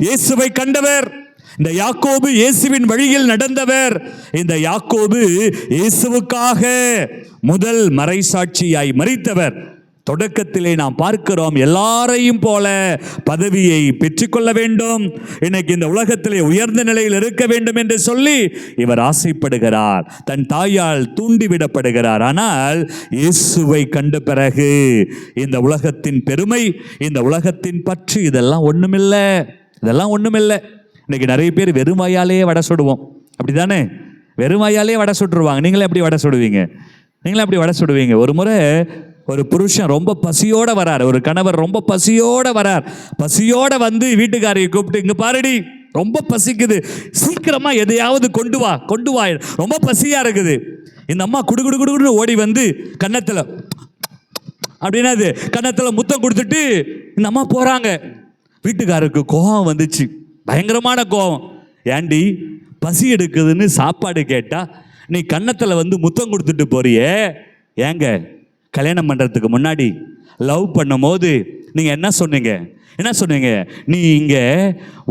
இயேசுவை கண்டவர், இந்த யாக்கோபு இயேசுவின் வழியில் நடந்தவர். இந்த யாக்கோபு இயேசுவுக்காக முதல் மறைசாட்சியாய் மரித்தவர். தொடக்கத்திலே நாம் பார்க்கிறோம், எல்லாரையும் போல பதவியை பெற்றுக்கொள்ள வேண்டும், இன்னைக்கு இந்த உலகத்திலே உயர்ந்த நிலையில் இருக்க வேண்டும் என்று சொல்லி இவர் ஆசைப்படுகிறார், தன் தாயால் தூண்டிவிடப்படுகிறார். ஆனால் இயேசுவை கண்ட பிறகு இந்த உலகத்தின் பெருமை, இந்த உலகத்தின் பற்று, இதெல்லாம் ஒண்ணுமில்லை, இதெல்லாம் ஒண்ணுமில்லை. இன்னைக்கு நிறைய பேர் வெறுமையாலே வடை சுடுவோம், அப்படிதானே? வெறுமையாலே வடை சுட்டுருவாங்க. நீங்களே எப்படி வடை சுடுவீங்க? ஒரு முறை ஒரு புருஷன் ரொம்ப பசியோட வரார், ஒரு கணவர் ரொம்ப பசியோட வரார். பசியோட வந்து வீட்டுக்காரியை கூப்பிட்டு, இங்க பாருடி, ரொம்ப பசிக்குது, சீக்கிரமா எதையாவது கொண்டு வா, ரொம்ப பசியா இருக்குது. இந்த அம்மா குடுகுடுன்னு ஓடி வந்து கன்னத்துல முத்தம் கொடுத்துட்டு இந்த அம்மா போறாங்க. வீட்டுக்காரருக்கு கோபம் வந்துச்சு, பயங்கரமான கோபம். ஏண்டி, பசி எடுக்குதுன்னு சாப்பாடு கேட்டா நீ கன்னத்துல வந்து முத்தம் கொடுத்துட்டு போறியே? ஏங்க, கல்யாணம் பண்ணுறதுக்கு முன்னாடி லவ் பண்ணும் போது நீங்கள் என்ன சொன்னீங்க? நீ இங்கே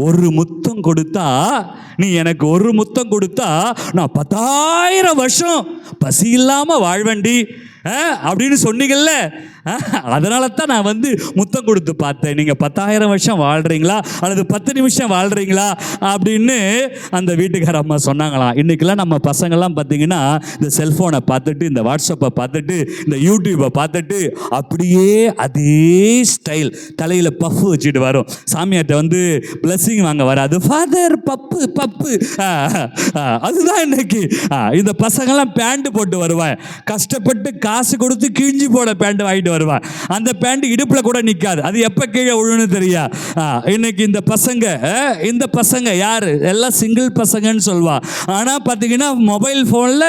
ஒரு முத்தம் கொடுத்தா, நீ எனக்கு ஒரு முத்தம் கொடுத்தா நான் 10,000 வருஷம் பசி இல்லாமல் வாழ்வேண்டி அப்படின்னு சொன்னீங்கல்ல. அதனால தான் நான் வந்து முத்தம் கொடுத்து பார்த்தேன். நீங்கள் 10,000 வருஷம் வாழ்கிறீங்களா அல்லது 10 நிமிஷம் வாழ்கிறீங்களா அப்படின்னு அந்த வீட்டுக்கார அம்மா சொன்னாங்களாம். இன்றைக்கெல்லாம் நம்ம பசங்கள்லாம் பார்த்தீங்கன்னா இந்த செல்ஃபோனை பார்த்துட்டு, இந்த வாட்ஸ்அப்பை பார்த்துட்டு, இந்த யூடியூப்பை பார்த்துட்டு அப்படியே அதே ஸ்டைல் தலையில் பஃப் வச்சுட்டு வரும். சாமியார்ட்ட வந்து பிளஸ்ஸிங் வாங்க வராது, ஃபாதர் பப்பு. அதுதான் இன்னைக்கு இந்த பசங்கள்லாம் பேண்ட் போட்டு வருவேன். கஷ்டப்பட்டு காசு கொடுத்து கிழிஞ்சி போட பேண்ட் வாங்கிட்டு வருவான். அந்த பேண்ட் இடுப்பில் கூட நிற்காது, அது எப்போ கீழே விழுன்னு தெரியா. இன்னைக்கு இந்த பசங்க யார் எல்லாம் சிங்கிள் பசங்கன்னு சொல்லுவா. ஆனால் பார்த்தீங்கன்னா மொபைல் ஃபோனில்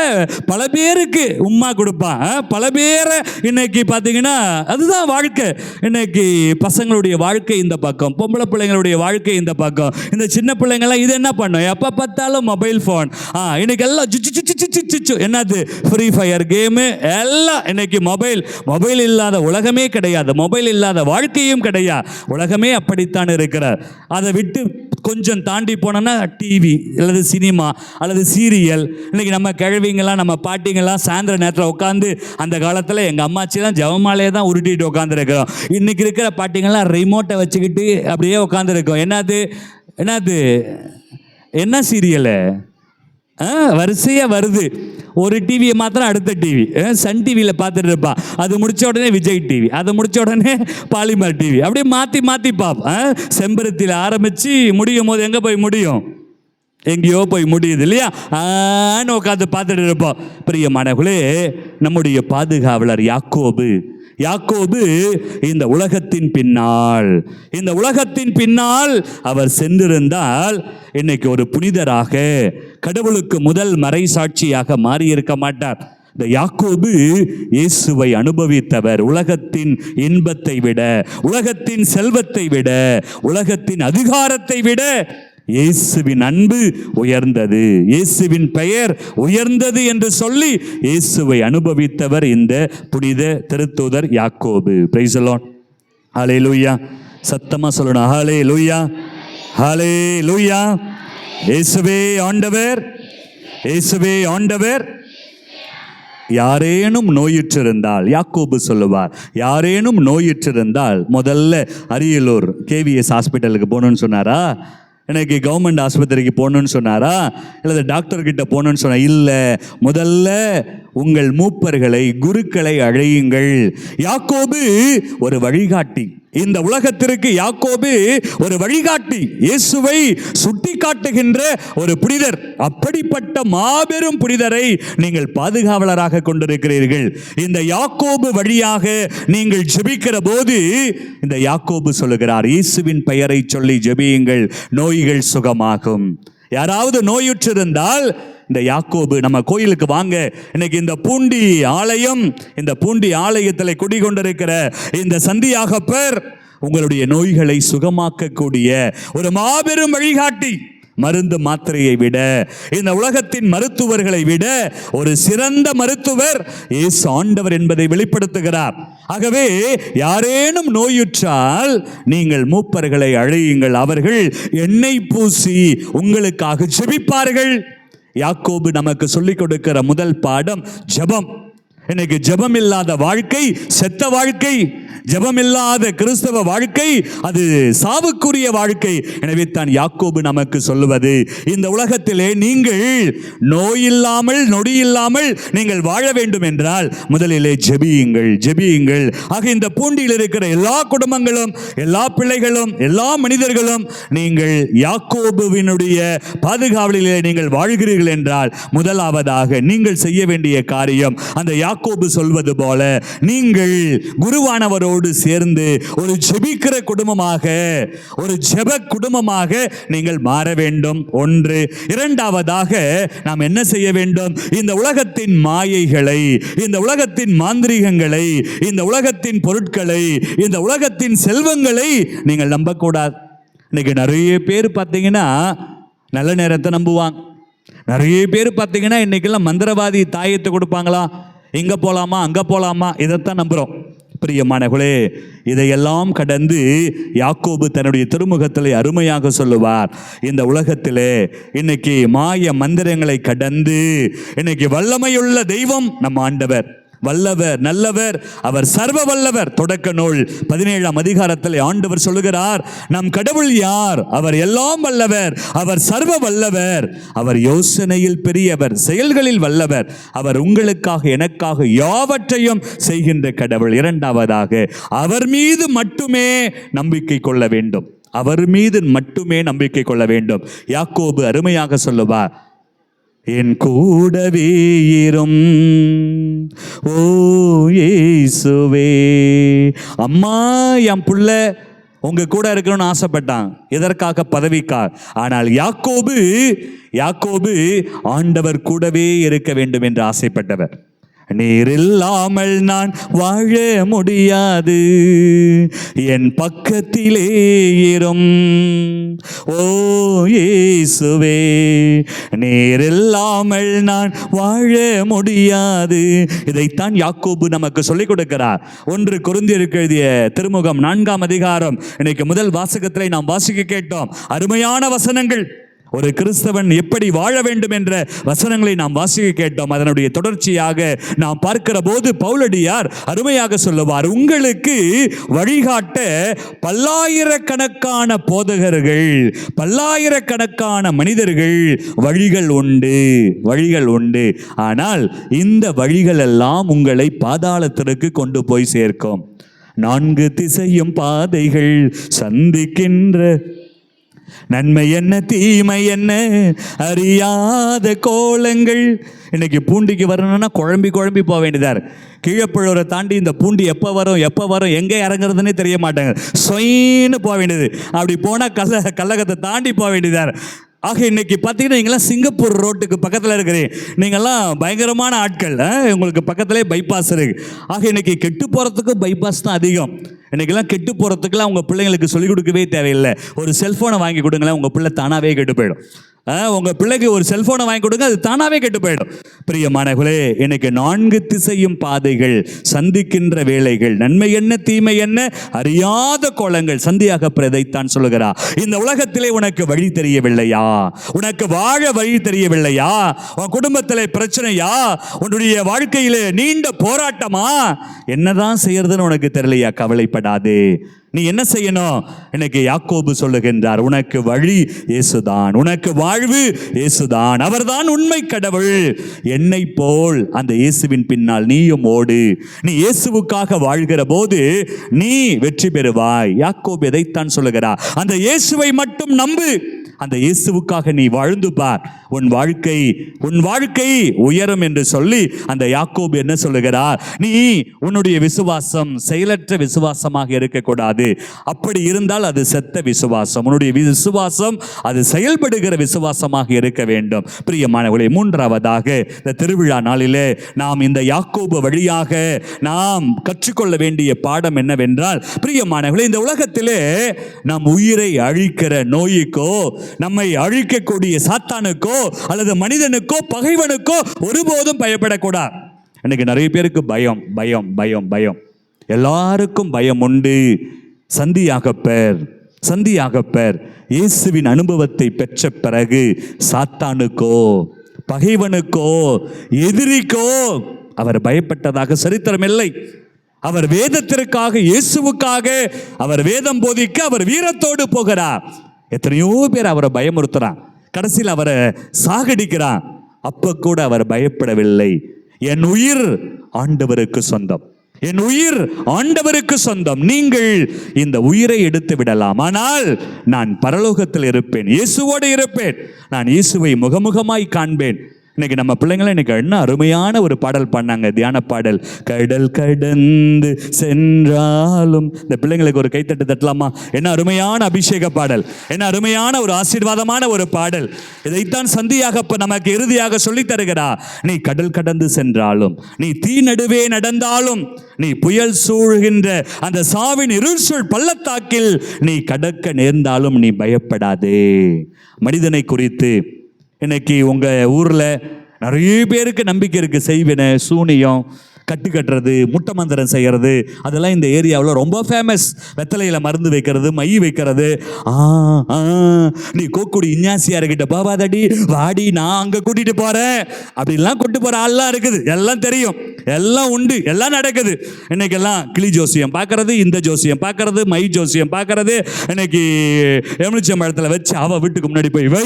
பல பேருக்கு உம்மா கொடுப்பான், பல பேரை இன்னைக்கு பார்த்தீங்கன்னா அதுதான் வாழ்க்கை. இன்னைக்கு பசங்களுடைய வாழ்க்கை இந்த பக்கம், பொம்பளை பிள்ளைங்களுடைய வாழ்க்கை இந்த பக்கம். இந்த சின்ன பிள்ளைங்கள்லாம் இது என்ன பண்ணும், எப்போ பார்த்தாலும் மொபைல் ஃபோன். இன்னைக்கு எல்லாம் என்னது ஃப்ரீ ஃபயர் கேமு எல்லாம். இன்னைக்கு மொபைல் இல்லாத உலகமே கிடையாது, மொபைல் இல்லாத வாழ்க்கையும் கிடையாது. உலகமே அப்படித்தான் இருக்கிறார். அதை விட்டு கொஞ்சம் தாண்டி போனோன்னா டிவி அல்லது சினிமா அல்லது சீரியல். இன்றைக்கி நம்ம கிழவிங்கெல்லாம் நம்ம பாட்டிங்கெல்லாம் சாயந்தர நேரத்தில் உட்காந்து, அந்த காலத்தில் எங்கள் அம்மாச்சிலாம் ஜவமாலையே தான் உருட்டிட்டு உட்காந்துருக்கிறோம். இன்றைக்கி இருக்கிற பாட்டிங்கெல்லாம் ரிமோட்டை வச்சுக்கிட்டு அப்படியே உட்காந்துருக்கோம். என்ன சீரியலு வரிசையாக வருது. ஒரு டிவியை மாத்திரம் அடுத்த டிவி சன் டிவியில் பார்த்துட்டு இருப்பான். அது முடித்த உடனே விஜய் டிவி, அது முடித்த உடனே பாலிமர் டிவி, அப்படியே மாற்றி பார்ப்போம். செம்பருத்தியில் ஆரம்பித்து முடியும் போது எங்கே போய் முடியும், எங்கேயோ போய் முடியுது இல்லையா. உட்காந்து பார்த்துட்டு இருப்போம். பிரியமானவர்களே, நம்முடைய பாதுகாவலர் யாக்கோபு இந்த உலகத்தின் பின்னால் அவர் சென்றிருந்தால் இன்னைக்கு ஒரு புனிதராக, கடவுளுக்கு முதல் மறைசாட்சியாக மாறியிருக்க மாட்டார். இந்த யாக்கோபு இயேசுவை அனுபவித்தவர். உலகத்தின் இன்பத்தை விட, உலகத்தின் செல்வத்தை விட, உலகத்தின் அதிகாரத்தை விட இயேசுவின் அன்பு உயர்ந்தது, இயேசுவின் பெயர் உயர்ந்தது என்று சொல்லி இயேசுவை அனுபவித்தவர் இந்த புனித திருத்தூதர் Yakobu. Praise the Lord. Hallelujah. சத்தமா சொல்லணும், ஹல்லேலூயா, ஹல்லேலூயா. இயேசுவே ஆண்டவர், இயேசுவே ஆண்டவர். யாரேனும் நோயுற்றிருந்தால், யாக்கோபு சொல்லுவார், யாரேனும் நோயுற்றிருந்தால் முதல்ல அரியலூர் KVS ஹாஸ்பிட்டலுக்கு போகணும்னு சொன்னாரா, எனக்கு கவர்மெண்ட் ஆஸ்பத்திரிக்கு போகணுன்னு சொன்னாரா, இல்லை டாக்டர்கிட்ட போகணுன்னு சொன்னா, இல்லை, முதல்ல உங்கள் மூப்பர்களை, குருக்களை அழையுங்கள். யாக்கோபு ஒரு வழிகாட்டி. இந்த உலகத்திற்கு யாக்கோபு ஒரு வழிகாட்டி, இயேசுவை சுட்டி காட்டுகின்ற ஒரு புனிதர். அப்படிப்பட்ட மாபெரும் புனிதரை நீங்கள் பாதுகாவலராக கொண்டிருக்கிறீர்கள். இந்த யாக்கோபு வழியாக நீங்கள் ஜெபிக்கிற போது இந்த யாக்கோபு சொல்லுகிறார், இயேசுவின் பெயரை சொல்லி ஜெபியுங்கள், நோய்கள் சுகமாகும். யாராவது நோயுற்றிருந்தால் இந்த யாக்கோபு, நம்ம கோயிலுக்கு வாங்க, இன்னைக்கு இந்த பூண்டி ஆலயம், இந்த பூண்டி ஆலயத்தில் குடிகொண்டிருக்கிற இந்த சந்தியாகப்பர் உங்களுடைய நோய்களை சுகமாக்கக்கூடிய ஒரு மாபெரும் வழிகாட்டி. மருந்து மாத்திரையை விட, இந்த உலகத்தின் மருத்துவர்களை விட ஒரு சிறந்த மருத்துவர் இயேசு ஆண்டவர் என்பதை வெளிப்படுத்துகிறார். ஆகவே யாரேனும் நோயுற்றால் நீங்கள் மூப்பர்களை அழையுங்கள், அவர்கள் எண்ணெய் பூசி உங்களுக்காக ஜெபிப்பார்கள். யாக்கோபு நமக்கு சொல்லிக் கொடுக்கிற முதல் பாடம் ஜெபம். இன்னைக்கு ஜெபம் இல்லாத வாழ்க்கை செத்த வாழ்க்கை, ஜெபம் இல்லாத கிறிஸ்தவ வாழ்க்கை அது சாவுக்குரிய வாழ்க்கை. எனவே தான் யாக்கோபு நமக்கு சொல்லுவது, இந்த உலகத்திலே நீங்கள் நோயில்லாமல் நொடியில்லாமல் நீங்கள் வாழ வேண்டும் என்றால் முதலிலே ஜெபியுங்கள். ஆக இந்த பூண்டியில் இருக்கிற எல்லா குடும்பங்களும், எல்லா பிள்ளைகளும், எல்லா மனிதர்களும் நீங்கள் யாக்கோபுவினுடைய பாதுகாவலிலே நீங்கள் வாழ்கிறீர்கள் என்றால் முதலாவதாக நீங்கள் செய்ய வேண்டிய காரியம், அந்த யாக்கோபு சொல்வது போல நீங்கள் குருவானவரோடு சேர்ந்து ஒரு ஜெபிக்கிற குடும்பமாக, ஒரு ஜெப குடும்பமாக நீங்கள் மாற வேண்டும். ஒன்று. இரண்டாவதாக நாம் என்ன செய்ய வேண்டும், இந்த உலகத்தின் மாயைகளை, இந்த உலகத்தின் மாந்திரீகங்களை, இந்த உலகத்தின் பொருட்களை, இந்த உலகத்தின் செல்வங்களை நீங்கள் நம்பக்கூடாது. இன்னைக்கு நிறைய பேர் பார்த்தீங்கன்னா நல்ல நேரத்தை நம்புவாங்க. நிறைய பேர் பார்த்தீங்கன்னா இன்னைக்கெல்லாம் மந்திரவாதி தாயத்தை கொடுப்பாங்களா, இங்கே போகலாமா அங்கே போகலாமா, இதைத்தான் நம்புகிறோம். பிரியமானவர்களே, இதையெல்லாம் கடந்து யாக்கோபு தன்னுடைய திருமுகத்திலே அருமையாக சொல்லுவார், இந்த உலகத்திலே இன்னைக்கு மாய மந்திரங்களை கடந்து இன்னைக்கு வல்லமையுள்ள தெய்வம் நம் ஆண்டவர். வல்லவர், நல்லவர், அவர் சர்வ வல்லவர். தொடக்க நூல் 17ஆம் அதிகாரத்தில் ஆண்டவர் சொல்லுகிறார், நம் கடவுள் யார், அவர் எல்லாம் வல்லவர், அவர் சர்வ வல்லவர், அவர் யோசனையில் பெரியவர், செயல்களில் வல்லவர், அவர் உங்களுக்காக எனக்காக யாவற்றையும் செய்கின்ற கடவுள். இரண்டாவதாக அவர் மீது மட்டுமே நம்பிக்கை கொள்ள வேண்டும், அவர் மீது மட்டுமே நம்பிக்கை கொள்ள வேண்டும். யாக்கோபு அருமையாக சொல்லுவார், என் கூடவே இரும். ஓ இயேசுவே. அம்மா என் புள்ள உங்க கூட இருக்கணும்னு ஆசைப்பட்டான். எதற்காக? பதவிக்காக. ஆனால் யாக்கோபு ஆண்டவர் கூடவே இருக்க வேண்டும் என்று ஆசைப்பட்டவர். நீர் இல்லாமல் நான் வாழ முடியாது, என் பக்கத்திலே இரும். ஓ இயேசுவே, நீர் இல்லாமல் நான் வாழ முடியாது. இதைத்தான் யாக்கோபு நமக்கு சொல்லிக் கொடுக்கிறார். 1 கொரிந்தியருக்கு எழுதிய திருமுகம் 4ஆம் அதிகாரம் இன்னைக்கு முதல் வாசகத்திலே நாம் வாசிக்க கேட்டோம். அருமையான வசனங்கள். ஒரு கிறிஸ்தவன் எப்படி வாழ வேண்டும் என்ற வசனங்களை நாம் வாசிக்க கேட்டோம். அதனுடைய தொடர்ச்சியாக நாம் பார்க்கிற போது பவுலடியார் அருமையாக சொல்லுவார், உங்களுக்கு வழிகாட்ட பல்லாயிரக்கணக்கான போதகர்கள், பல்லாயிரக்கணக்கான மனிதர்கள், வழிகள் உண்டு. ஆனால் இந்த வழிகள் எல்லாம் உங்களை பாதாளத்திற்கு கொண்டு போய் சேர்க்கும். 4 திசையும் பாதைகள் சந்திக்கின்ற நன்மை என்ன தீமை என்ன அறியாத கோலங்கள். இன்னைக்கு பூண்டிக்கு வரணும்னா குழம்பி போக வேண்டியதார். கீழப்பழுவரை தாண்டி இந்த பூண்டி எப்போ வரும் எங்கே இறங்குறதுன்னே தெரிய மாட்டாங்க. சொயின்னு போக வேண்டியது. அப்படி போனால் கல்லகத்தை தாண்டி போக வேண்டியதார். ஆக இன்னைக்கு பார்த்தீங்கன்னா நீங்களாம் சிங்கப்பூர் ரோட்டுக்கு பக்கத்தில் இருக்கிறீங்க. நீங்கள்லாம் பயங்கரமான ஆட்கள். உங்களுக்கு பக்கத்துலேயே பைபாஸ் இருக்கு. ஆக இன்னைக்கு கெட்டு போகிறதுக்கு பைபாஸ் தான் அதிகம். இன்றைக்கெல்லாம் கெட்டு போகிறதுக்கெல்லாம் உங்கள் பிள்ளைங்களுக்கு சொல்லிக் கொடுக்கவே தேவையில்லை. ஒரு செல்ஃபோனை வாங்கி கொடுங்களேன், உங்கள் பிள்ளை தானாகவே கெட்டு போயிடும். உங்கள் பிள்ளைக்கு ஒரு செல்ஃபோனை வாங்கி கொடுங்க, அது தானாகவே கெட்டு போயிடும். பிரியமானவர்களே, இன்னைக்கு 4 திசையும் பாதைகள் சந்திக்கின்ற வேளைகள், நன்மை என்ன தீமை என்ன அறியாத கோலங்கள். சந்தியாக இதைத்தான் சொல்லுகிறார். இந்த உலகத்திலே உனக்கு வழி தெரியவில்லையா? உனக்கு வாழ வழி தெரியவில்லையா? உன் குடும்பத்திலே பிரச்சனையா? உன்னுடைய வாழ்க்கையிலே நீண்ட போராட்டமா? என்னதான் செய்யறதுன்னு உனக்கு தெரியலையா? கவலைப்படாதே. நீ என்ன செய்யணும்? இன்னைக்கு யாக்கோபு சொல்லுகின்றார், உனக்கு வழி இயேசுதான், உனக்கு வாழ்வு இயேசுதான், அவர்தான் உண்மை கடவுள். என்னை போல் அந்த இயேசுவின் பின்னால் நீயும் ஓடு. நீ இயேசுவுக்காக வாழ்கிற போது நீ வெற்றி பெறுவாய். யாக்கோபு எதைத்தான் சொல்லுகிறார்? அந்த இயேசுவை மட்டும் நம்பு. அந்த இயேசுவுக்காக நீ வாழ்ந்து பார். உன் வாழ்க்கை உயரும் என்று சொல்லி அந்த யாக்கோபு என்ன சொல்லுகிறார்? நீ உன்னுடைய விசுவாசம் செயலற்ற விசுவாசமாக இருக்கக்கூடாது. அப்படி இருந்தால் அது செத்த விசுவாசம். உன்னுடைய விசுவாசம் அது செயல்படுகிற விசுவாசமாக இருக்க வேண்டும். பிரியமானவர்களே, 3ஆவதாக இந்த திருவிழா நாளிலே நாம் இந்த யாக்கோபு வழியாக நாம் கற்றுக்கொள்ள வேண்டிய பாடம் என்னவென்றால், பிரியமானவர்களே, இந்த உலகத்திலே நம் உயிரை அழிக்கிற நோய்க்கோ, நம்மை அழிக்கக்கூடிய சாத்தானுக்கோ அல்லது மனிதனுக்கோ பகைவனுக்கோ ஒருபோதும் பயப்படக்கூடாது. இன்னைக்கு நிறைய பேருக்கு பயம். எல்லாருக்கும் பயம் உண்டு. சந்தியாகப்பர் இயேசுவின் அனுபவத்தை பெற்ற பிறகு சாத்தானுக்கோ பகைவனுக்கோ எதிரிக்கோ அவர் பயப்பட்டதாக சரித்திரம் இல்லை. அவர் வேதத்திற்காக, இயேசுவுக்காக அவர் வேதம் போதிக்க அவர் வீரத்தோடு போகிறார். எத்தனையோ பேர் அவரை பயமுறுத்துறான், கடைசியில் அவரை சாகடிக்கிறான். அப்ப கூட அவர் பயப்படவில்லை. என் உயிர் ஆண்டவருக்கு சொந்தம். நீங்கள் இந்த உயிரை எடுத்து விடலாம், ஆனால் நான் பரலோகத்தில் இருப்பேன், இயேசுவோடு இருப்பேன். நான் இயேசுவை முகமுகமாய் காண்பேன். இன்னைக்கு நம்ம பிள்ளைங்களை இன்னைக்கு என்ன அருமையான ஒரு பாடல் பாடினாங்க, தியான பாடல். கடல் கடந்து சென்றாலும். இந்த பிள்ளைங்களுக்கு ஒரு கைத்தட்டு தட்டலாமா? என்ன அருமையான அபிஷேக பாடல், என்ன அருமையான ஒரு ஆசீர்வாதமான ஒரு பாடல். இதைத்தான் சந்தியாக நமக்கு இறுதியாக சொல்லித் தருகிறார். நீ கடல் கடந்து சென்றாலும், நீ தீ நடுவே நடந்தாலும், நீ புயல் சூழ்கின்ற அந்த சாவின் இருள் பள்ளத்தாக்கில் நீ கடக்க நேர்ந்தாலும் நீ பயப்படாதே. மனிதனை குறித்து இன்னைக்கு உங்க ஊர்ல நிறைய பேருக்கு நம்பிக்கை இருக்கு. செய்வினை, சூனியம், கட்டு கட்டுறது, முட்டை மந்திரம் செய்கிறது, அதெல்லாம் இந்த ஏரியாவில் ரொம்ப ஃபேமஸ். வெத்தலையில் மருந்து வைக்கிறது, மை வைக்கிறது. நீ கோக்குடி இஞ்ஞாசியார்கிட்ட போவாதடி, வாடி நான் அங்கே கூட்டிகிட்டு போகிறேன் அப்படிலாம் கூட்டு போகிற ஆள்லாம் இருக்குது. எல்லாம் தெரியும், எல்லாம் உண்டு, எல்லாம் நடக்குது. இன்னைக்கெல்லாம் கிளி ஜோசியம் பார்க்கறது, இந்த ஜோசியம் பார்க்கறது, மை ஜோசியம் பார்க்கறது, இன்னைக்கு எலுமிச்சம்பழத்தில் வச்சு அவள் வீட்டுக்கு முன்னாடி போய் வை,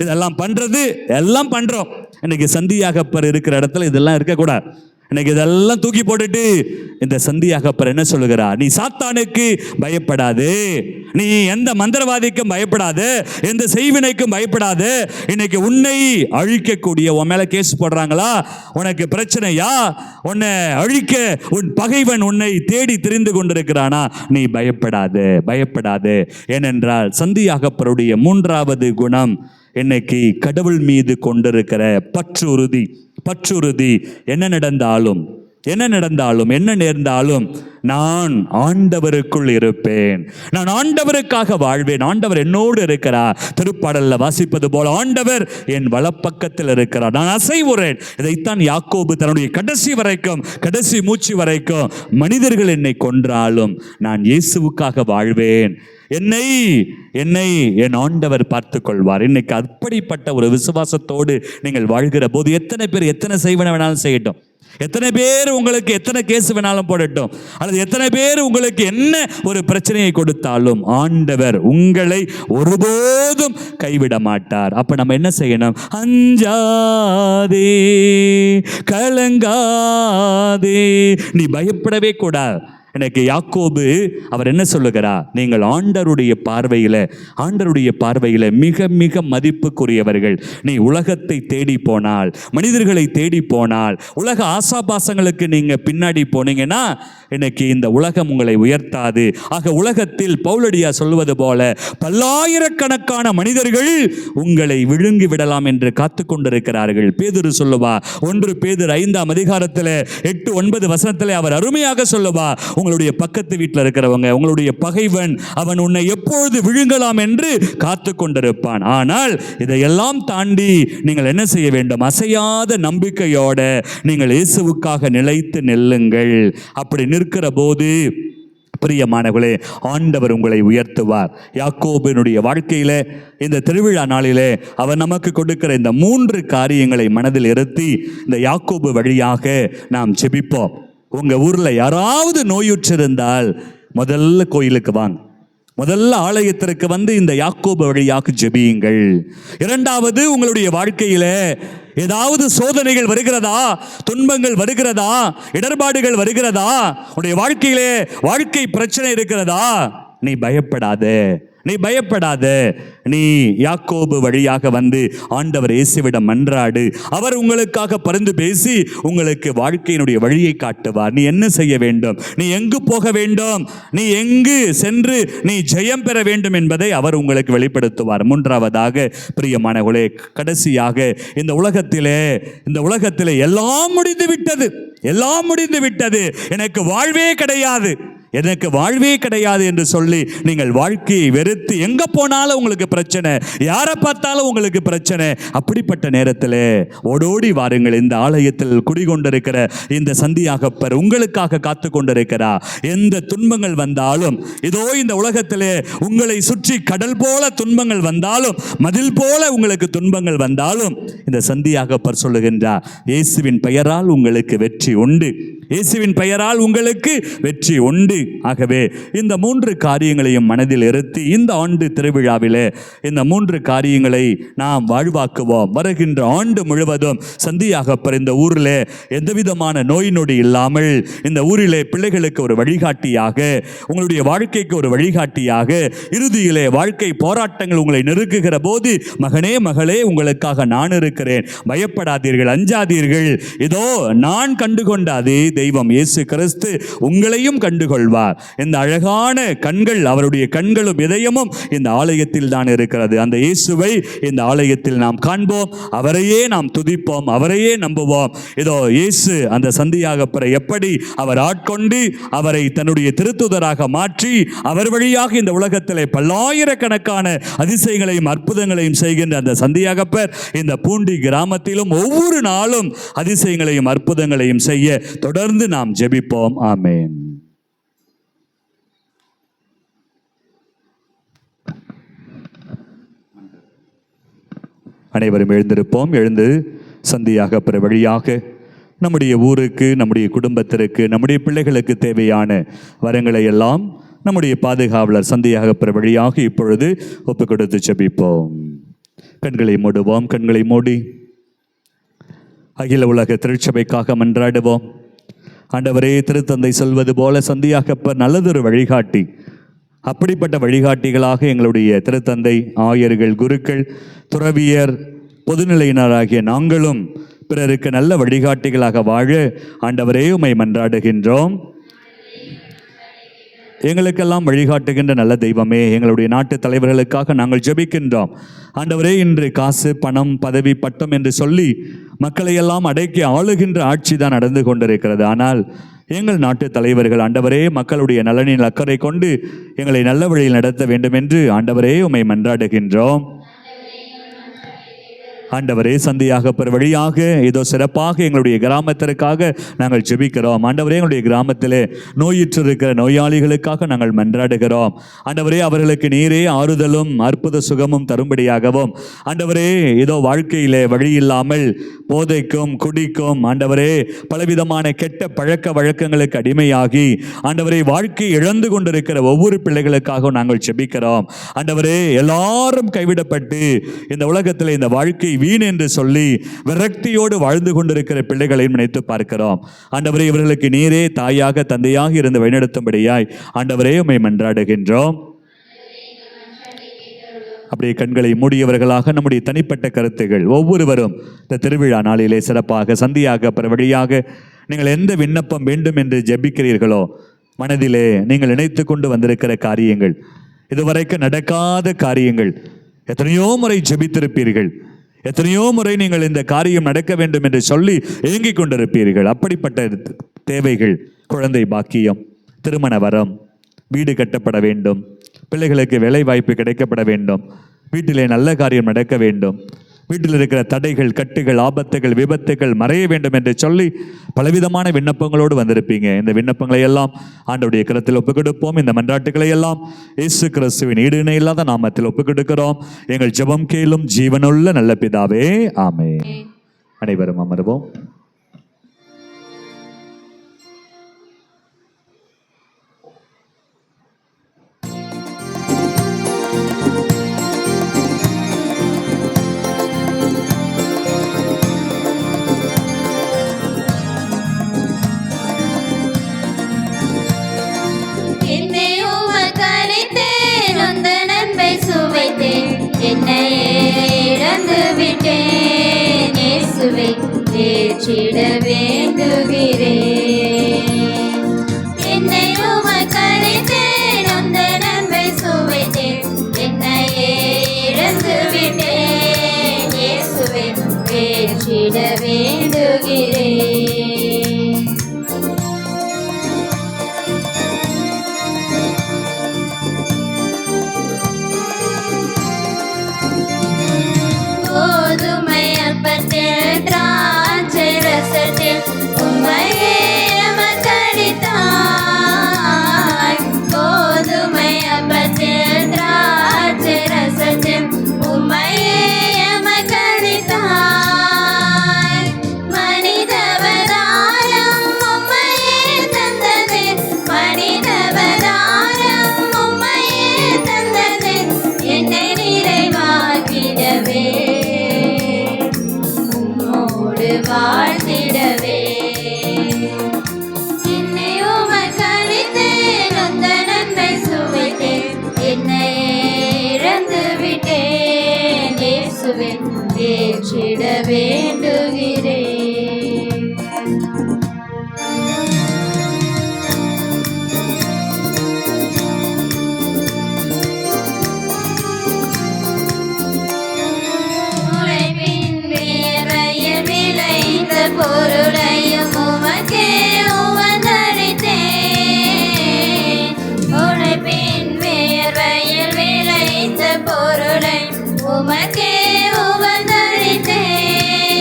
இதெல்லாம் பண்ணுறது, எல்லாம் பண்ணுறோம். இன்னைக்கு சந்தியாகப்பர் இருக்கிற இடத்துல இதெல்லாம் இருக்கக்கூடாது. இன்னைக்கு இதெல்லாம் தூக்கி போட்டுட்டு இந்த சந்தியாகப்பர் என்ன சொல்லுகிறார்? நீ சாத்தானுக்கு பயப்படாதே, நீ எந்த மந்திரவாதிக்கும் பயப்படாது, எந்த செய்வினைக்கும் பயப்படாது. இன்னைக்கு உன்னை அழிக்கக்கூடிய உன் மேல கேஸ் போடுறாங்களா, உனக்கு பிரச்சனையா, உன்னை அழிக்க உன் பகைவன் உன்னை தேடி திரிந்து கொண்டிருக்கிறானா, நீ பயப்படாது, பயப்படாது. ஏனென்றால் சந்தியாகப்பருடைய மூன்றாவது குணம் இன்னைக்கு கடவுள் மீது கொண்டிருக்கிற பற்றுறுதி. பற்றுறுதி. என்ன நடந்தாலும் என்ன நேர்ந்தாலும் நான் ஆண்டவருக்குள் இருப்பேன், நான் ஆண்டவருக்காக வாழ்வேன், ஆண்டவர் என்னோடு இருக்கிறார். திருப்பாடல்ல வாசிப்பது போல ஆண்டவர் என் வலப்பக்கத்தில் இருக்கிறார், நான் அசைவுறேன். இதைத்தான் யாக்கோபு தன்னுடைய கடைசி மூச்சு வரைக்கும் மனிதர்கள் என்னை கொன்றாலும் நான் இயேசுவுக்காக வாழ்வேன், என்னை என் ஆண்டவர் பார்த்து கொள்வார். இன்னைக்கு அப்படிப்பட்ட ஒரு விசுவாசத்தோடு நீங்கள் வாழ்கிற போது எத்தனை பேர் எத்தனை செய்வன வேணாலும் செய்யட்டும், எத்தனை பேர் உங்களுக்கு எத்தனை கேஸ் வேணாலும் போடட்டும், அல்லது எத்தனை பேர் உங்களுக்கு என்ன ஒரு பிரச்சனையை கொடுத்தாலும் ஆண்டவர் உங்களை ஒருபோதும் கைவிட மாட்டார். அப்ப நம்ம என்ன செய்யணும்? அஞ்சாதே, கலங்காதே, நீ பயப்படவே கூடாது. எனக்கு யாக்கோபு அவர் என்ன சொல்லுகிறார்? நீங்கள் ஆண்டவருடைய பார்வையில மிக மிக மதிப்புக்குரியவர்கள். நீ உலகத்தை தேடி போனால், மனிதர்களை தேடி போனால், உலக ஆசாபாசங்களுக்கு நீங்க பின்னாடி போனீங்கன்னா இன்னைக்கு இந்த உலகம் உங்களை உயர்த்தாது. ஆக உலகத்தில் பவுலடியா சொல்வது போல பல்லாயிரக்கணக்கான மனிதர்கள் உங்களை விழுங்கி விடலாம் என்று காத்து கொண்டிருக்கிறார்கள். பேதுரு சொல்லுவா, 1 பேதுரு 5ஆம் அதிகாரத்தில் 8-9 வசனத்தில் அவர் அருமையாக சொல்லுவா, உங்களுடைய பக்கத்து வீட்டில் இருக்கிறவங்க, உங்களுடைய பகைவன் அவன் உன்னை எப்பொழுது விழுங்கலாம் என்று காத்து கொண்டிருப்பான். ஆனால் இதையெல்லாம் தாண்டி நீங்கள் என்ன செய்ய வேண்டும்? அசையாத நம்பிக்கையோட நீங்கள் இயேசுவுக்காக நிலைத்து நெல்லுங்கள். அப்படி நிற்கிற போது பிரியமானவர்களே, ஆண்டவர் உங்களை உயர்த்துவார். யாக்கோபினுடைய வாழ்க்கையில இந்த திருவிழா நாளிலே அவர் நமக்கு கொடுக்கிற இந்த 3 காரியங்களை மனதில் இருத்தி இந்த யாக்கோபு வழியாக நாம் ஜெபிப்போம். உங்க ஊர்ல யாராவது நோயுற்றிருந்தால் முதல்ல கோயிலுக்கு வாங்க, முதல்ல ஆலயத்திற்கு வந்து இந்த யாக்கோபு வழியாக ஜெபியுங்கள். 2வது, உங்களுடைய வாழ்க்கையில ஏதாவது சோதனைகள் வருகிறதா, துன்பங்கள் வருகிறதா, இடர்பாடுகள் வருகிறதா, உன்னுடைய வாழ்க்கையிலே வாழ்க்கை பிரச்சனை இருக்கிறதா, நீ பயப்படாத. நீ யாக்கோபு வழியாக வந்து ஆண்டவர் இயேசுவிடம் மன்றாடு. அவர் உங்களுக்காக பரிந்து பேசி உங்களுக்கு வாழ்க்கையினுடைய வழியை காட்டுவார். நீ என்ன செய்ய வேண்டும், நீ எங்கு போக வேண்டும், நீ எங்கு சென்று நீ ஜெயம் பெற வேண்டும் என்பதை அவர் உங்களுக்கு வெளிப்படுத்துவார். 3வதாக பிரியமானவர்களே, கடைசியாக இந்த உலகத்திலே எல்லாம் முடிந்து விட்டது, எனக்கு வாழ்வே கிடையாது என்று சொல்லி நீங்கள் வாழ்க்கையை வெறுத்து எங்க போனாலும் உங்களுக்கு பிரச்சனை, யாரை பார்த்தாலும் உங்களுக்கு பிரச்சனை. அப்படிப்பட்ட நேரத்தில் ஓடோடி வாருங்கள். இந்த ஆலயத்தில் குடிகொண்டிருக்கிற இந்த சந்தியாகப்பர் உங்களுக்காக காத்து கொண்டிருக்கிறார். எந்த துன்பங்கள் வந்தாலும், இதோ இந்த உலகத்திலே உங்களை சுற்றி கடல் போல துன்பங்கள் வந்தாலும், மதில் போல உங்களுக்கு துன்பங்கள் வந்தாலும், இந்த சந்தியாகப்பர் சொல்லுகின்றார், இயேசுவின் பெயரால் உங்களுக்கு வெற்றி உண்டு, இயேசுவின் பெயரால் உங்களுக்கு வெற்றி உண்டு. ஆகவே இந்த 3 காரியங்களையும் மனதில் இருத்தி இந்த ஆண்டு திருவிழாவிலே இந்த 3 காரியங்களை நாம் வாழ்வாக்குவோம். வருகின்ற ஆண்டு முழுவதும் சந்தியாகப்பர் இந்த ஊரில் எந்தவிதமான நோய் நொடி இல்லாமல் இந்த ஊரிலே பிள்ளைகளுக்கு ஒரு வழிகாட்டியாக, உங்களுடைய வாழ்க்கைக்கு ஒரு வழிகாட்டியாக, இறுதியிலே வாழ்க்கை போராட்டங்கள் உங்களை நெருக்குகிற போது, மகனே மகளே உங்களுக்காக நான் இருக்கிறேன், பயப்படாதீர்கள், அஞ்சாதீர்கள், இதோ நான் கண்டுகொண்ட அதே தெய்வம் இயேசு கிறிஸ்து உங்களையும் கண்டுகொள்வார். இந்த அழகான கண்கள், அவருடைய கண்களும் இதயமும் இந்த ஆலயத்தில் தான் இருக்கிறது. அந்த இயேசுவை இந்த ஆலயத்தில் நாம் காண்போம், அவரையே நாம் துதிப்போம், அவரையே நம்புவோம். இதோ இயேசு அந்த சந்தியாகப்பரை எப்படி அவர் ஆட்கொண்டு அவரை தன்னுடைய திருத்துதராக மாற்றி அவர் வழியாக இந்த உலகத்திலே பல்லாயிரக்கணக்கான அதிசயங்களையும் அற்புதங்களையும் செய்கின்ற அந்த சந்தியாகப்பர் இந்த பூண்டி கிராமத்திலும் ஒவ்வொரு நாளும் அதிசயங்களையும் அற்புதங்களையும் செய்ய தொடர்ந்து நாம் ஜெபிப்போம். ஆமென். அனைவரும் எழுந்திருப்போம். எழுந்து சந்தியாகப்பர் வழியாக நம்முடைய ஊருக்கு, நம்முடைய குடும்பத்திற்கு, நம்முடைய பிள்ளைகளுக்கு தேவையான வரங்களை எல்லாம் நம்முடைய பாதுகாவலர் சந்தியாகப்பர் வழியாக இப்பொழுது ஒப்புக் கொடுத்து ஜெபிப்போம். கண்களை மூடுவோம். கண்களை மூடி அகில உலக திருச்சபைக்காக மன்றாடுவோம். ஆண்டவரே, திருத்தந்தை சொல்வது போல சந்தியாகப்பர் நல்லதொரு வழிகாட்டி, அப்படிப்பட்ட வழிகாட்டிகளாக எங்களுடைய திருத்தந்தை, ஆயர்கள், குருக்கள், துறவியர், பொதுநிலையினராகிய நாங்களும் பிறருக்கு நல்ல வழிகாட்டிகளாக வாழ ஆண்டவரே உம்மை மன்றாடுகின்றோம். எங்களுக்கெல்லாம் வழிகாட்டுகின்ற நல்ல தெய்வமே, எங்களுடைய நாட்டு தலைவர்களுக்காக நாங்கள் ஜெபிக்கின்றோம். ஆண்டவரே, இன்று காசு, பணம், பதவி, பட்டம் என்று சொல்லி மக்களை எல்லாம் அடக்கி ஆளுகின்ற ஆட்சி தான் நடந்து கொண்டிருக்கிறது. ஆனால் எங்கள் நாட்டு தலைவர்கள் ஆண்டவரே மக்களுடைய நலனில் அக்கறை கொண்டு எங்களை நல்ல வழியில் நடத்த வேண்டும் என்று ஆண்டவரே உம்மை மன்றாடுகின்றோம். ஆண்டவரே, சந்தியாக பெற வழியாக இதோ சிறப்பாக எங்களுடைய கிராமத்திற்காக நாங்கள் ஜெபிக்கிறோம். ஆண்டவரே, எங்களுடைய கிராமத்திலே நோயுற்று இருக்கிற நோயாளிகளுக்காக நாங்கள் மன்றாடுகிறோம். ஆண்டவரே, அவர்களுக்கு நீரே ஆறுதலும் அற்புத சுகமும் தரும்படியாகவும், ஆண்டவரே இதோ வாழ்க்கையிலே வழி இல்லாமல் போதைக்கும், குடிக்கும், ஆண்டவரே பலவிதமான கெட்ட பழக்க வழக்கங்களுக்கு அடிமையாகி ஆண்டவரே வாழ்க்கை இழந்து கொண்டிருக்கிற ஒவ்வொரு பிள்ளைகளுக்காக நாங்கள் ஜெபிக்கிறோம். ஆண்டவரே, எல்லாரும் கைவிடப்பட்டு இந்த உலகத்தில் இந்த வாழ்க்கை வீண் என்று சொல்லி விரக்தியோடு வாழ்ந்து கொண்டிருக்கிற பிள்ளைகளையும் நினைத்து பார்க்கிறோம். ஆண்டவரே, இவர்களுக்கு நீரே தாயாக தந்தையாக இருந்து வழிநடத்தும்படியாய் ஆண்டவரே உம்மை மன்றாடுகின்றோம். அப்படியே கண்களை மூடியவர்களாக நம்முடைய தனிப்பட்ட கருத்துகள் ஒவ்வொருவரும் இந்த திருவிழா நாளிலே சிறப்பாக சந்தியாக பிற வழியாக நீங்கள் எந்த விண்ணப்பம் வேண்டும் என்று ஜெபிக்கிறீர்களோ, மனதிலே நீங்கள் நினைத்து கொண்டு வந்திருக்கிற காரியங்கள், இதுவரைக்கும் நடக்காத காரியங்கள், எத்தனையோ முறை ஜெபித்திருப்பீர்கள், எத்தனையோ முறை நீங்கள் இந்த காரியம் நடக்க வேண்டும் என்று சொல்லி ஏங்கிக் கொண்டிருப்பீர்கள். அப்படிப்பட்ட தேவைகள், குழந்தை பாக்கியம், திருமண வரம், வீடு கட்டப்பட வேண்டும், பிள்ளைகளுக்கு வேலை வாய்ப்பு கிடைக்கப்பட வேண்டும், வீட்டிலே நல்ல காரியம் நடக்க வேண்டும், வீட்டில் இருக்கிற தடைகள், கட்டுகள், ஆபத்துகள், விபத்துகள் மறைய வேண்டும் என்று சொல்லி பலவிதமான விண்ணப்பங்களோடு வந்திருப்பீங்க. இந்த விண்ணப்பங்களை எல்லாம் ஆண்டவருடைய கரத்தில் ஒப்புக் கொடுப்போம். இந்த மன்றாட்டுகளை எல்லாம் இயேசு கிறிஸ்துவின் ஈடு இணை இல்லாத நாமத்தில் ஒப்புக் கொடுக்கிறோம். எங்கள் ஜெபம் கேளும் ஜீவனுள்ள நல்ல பிதாவே, ஆமென். அனைவரும் அமர்வோம். ஏற்றிட வேண்டுகிறேன். என்னை உமக்களித்தேன், உந்த நன்மை சுவைத்தேன், என்னையே இழந்து விட்டேன். இயேசுவை ஏற்றிட வேண்டுகிறேன். கோதுமை அப்பத்தில் திராட்சை ரசத்தில் உம்மையே எமக்களித்தாய். கோதுமை அப்பத்தில் திராட்சை ரசத்தில் உம்மையே எமக்களித்தாய். மனிதவதாரம் உம்மையே தந்தது, மனிதவதாரம் உம்மையே தந்தது, என்னை நிறைவாக்கிடவே வாழ்ந்திடவே. என்னை உமக்களித்தேன், உந்த நன்மை சுவைத்தேன், என்னை இழந்து விட்டேன். இயேசுவை ஏற்றிட வேண்டுகிறேன். பொருளையும் உமக்கே உவந்தளித்தேன். உழைப்பின் வேர்வையில் விளைந்த பொருளை உமக்கே உவந்தளித்தேன்.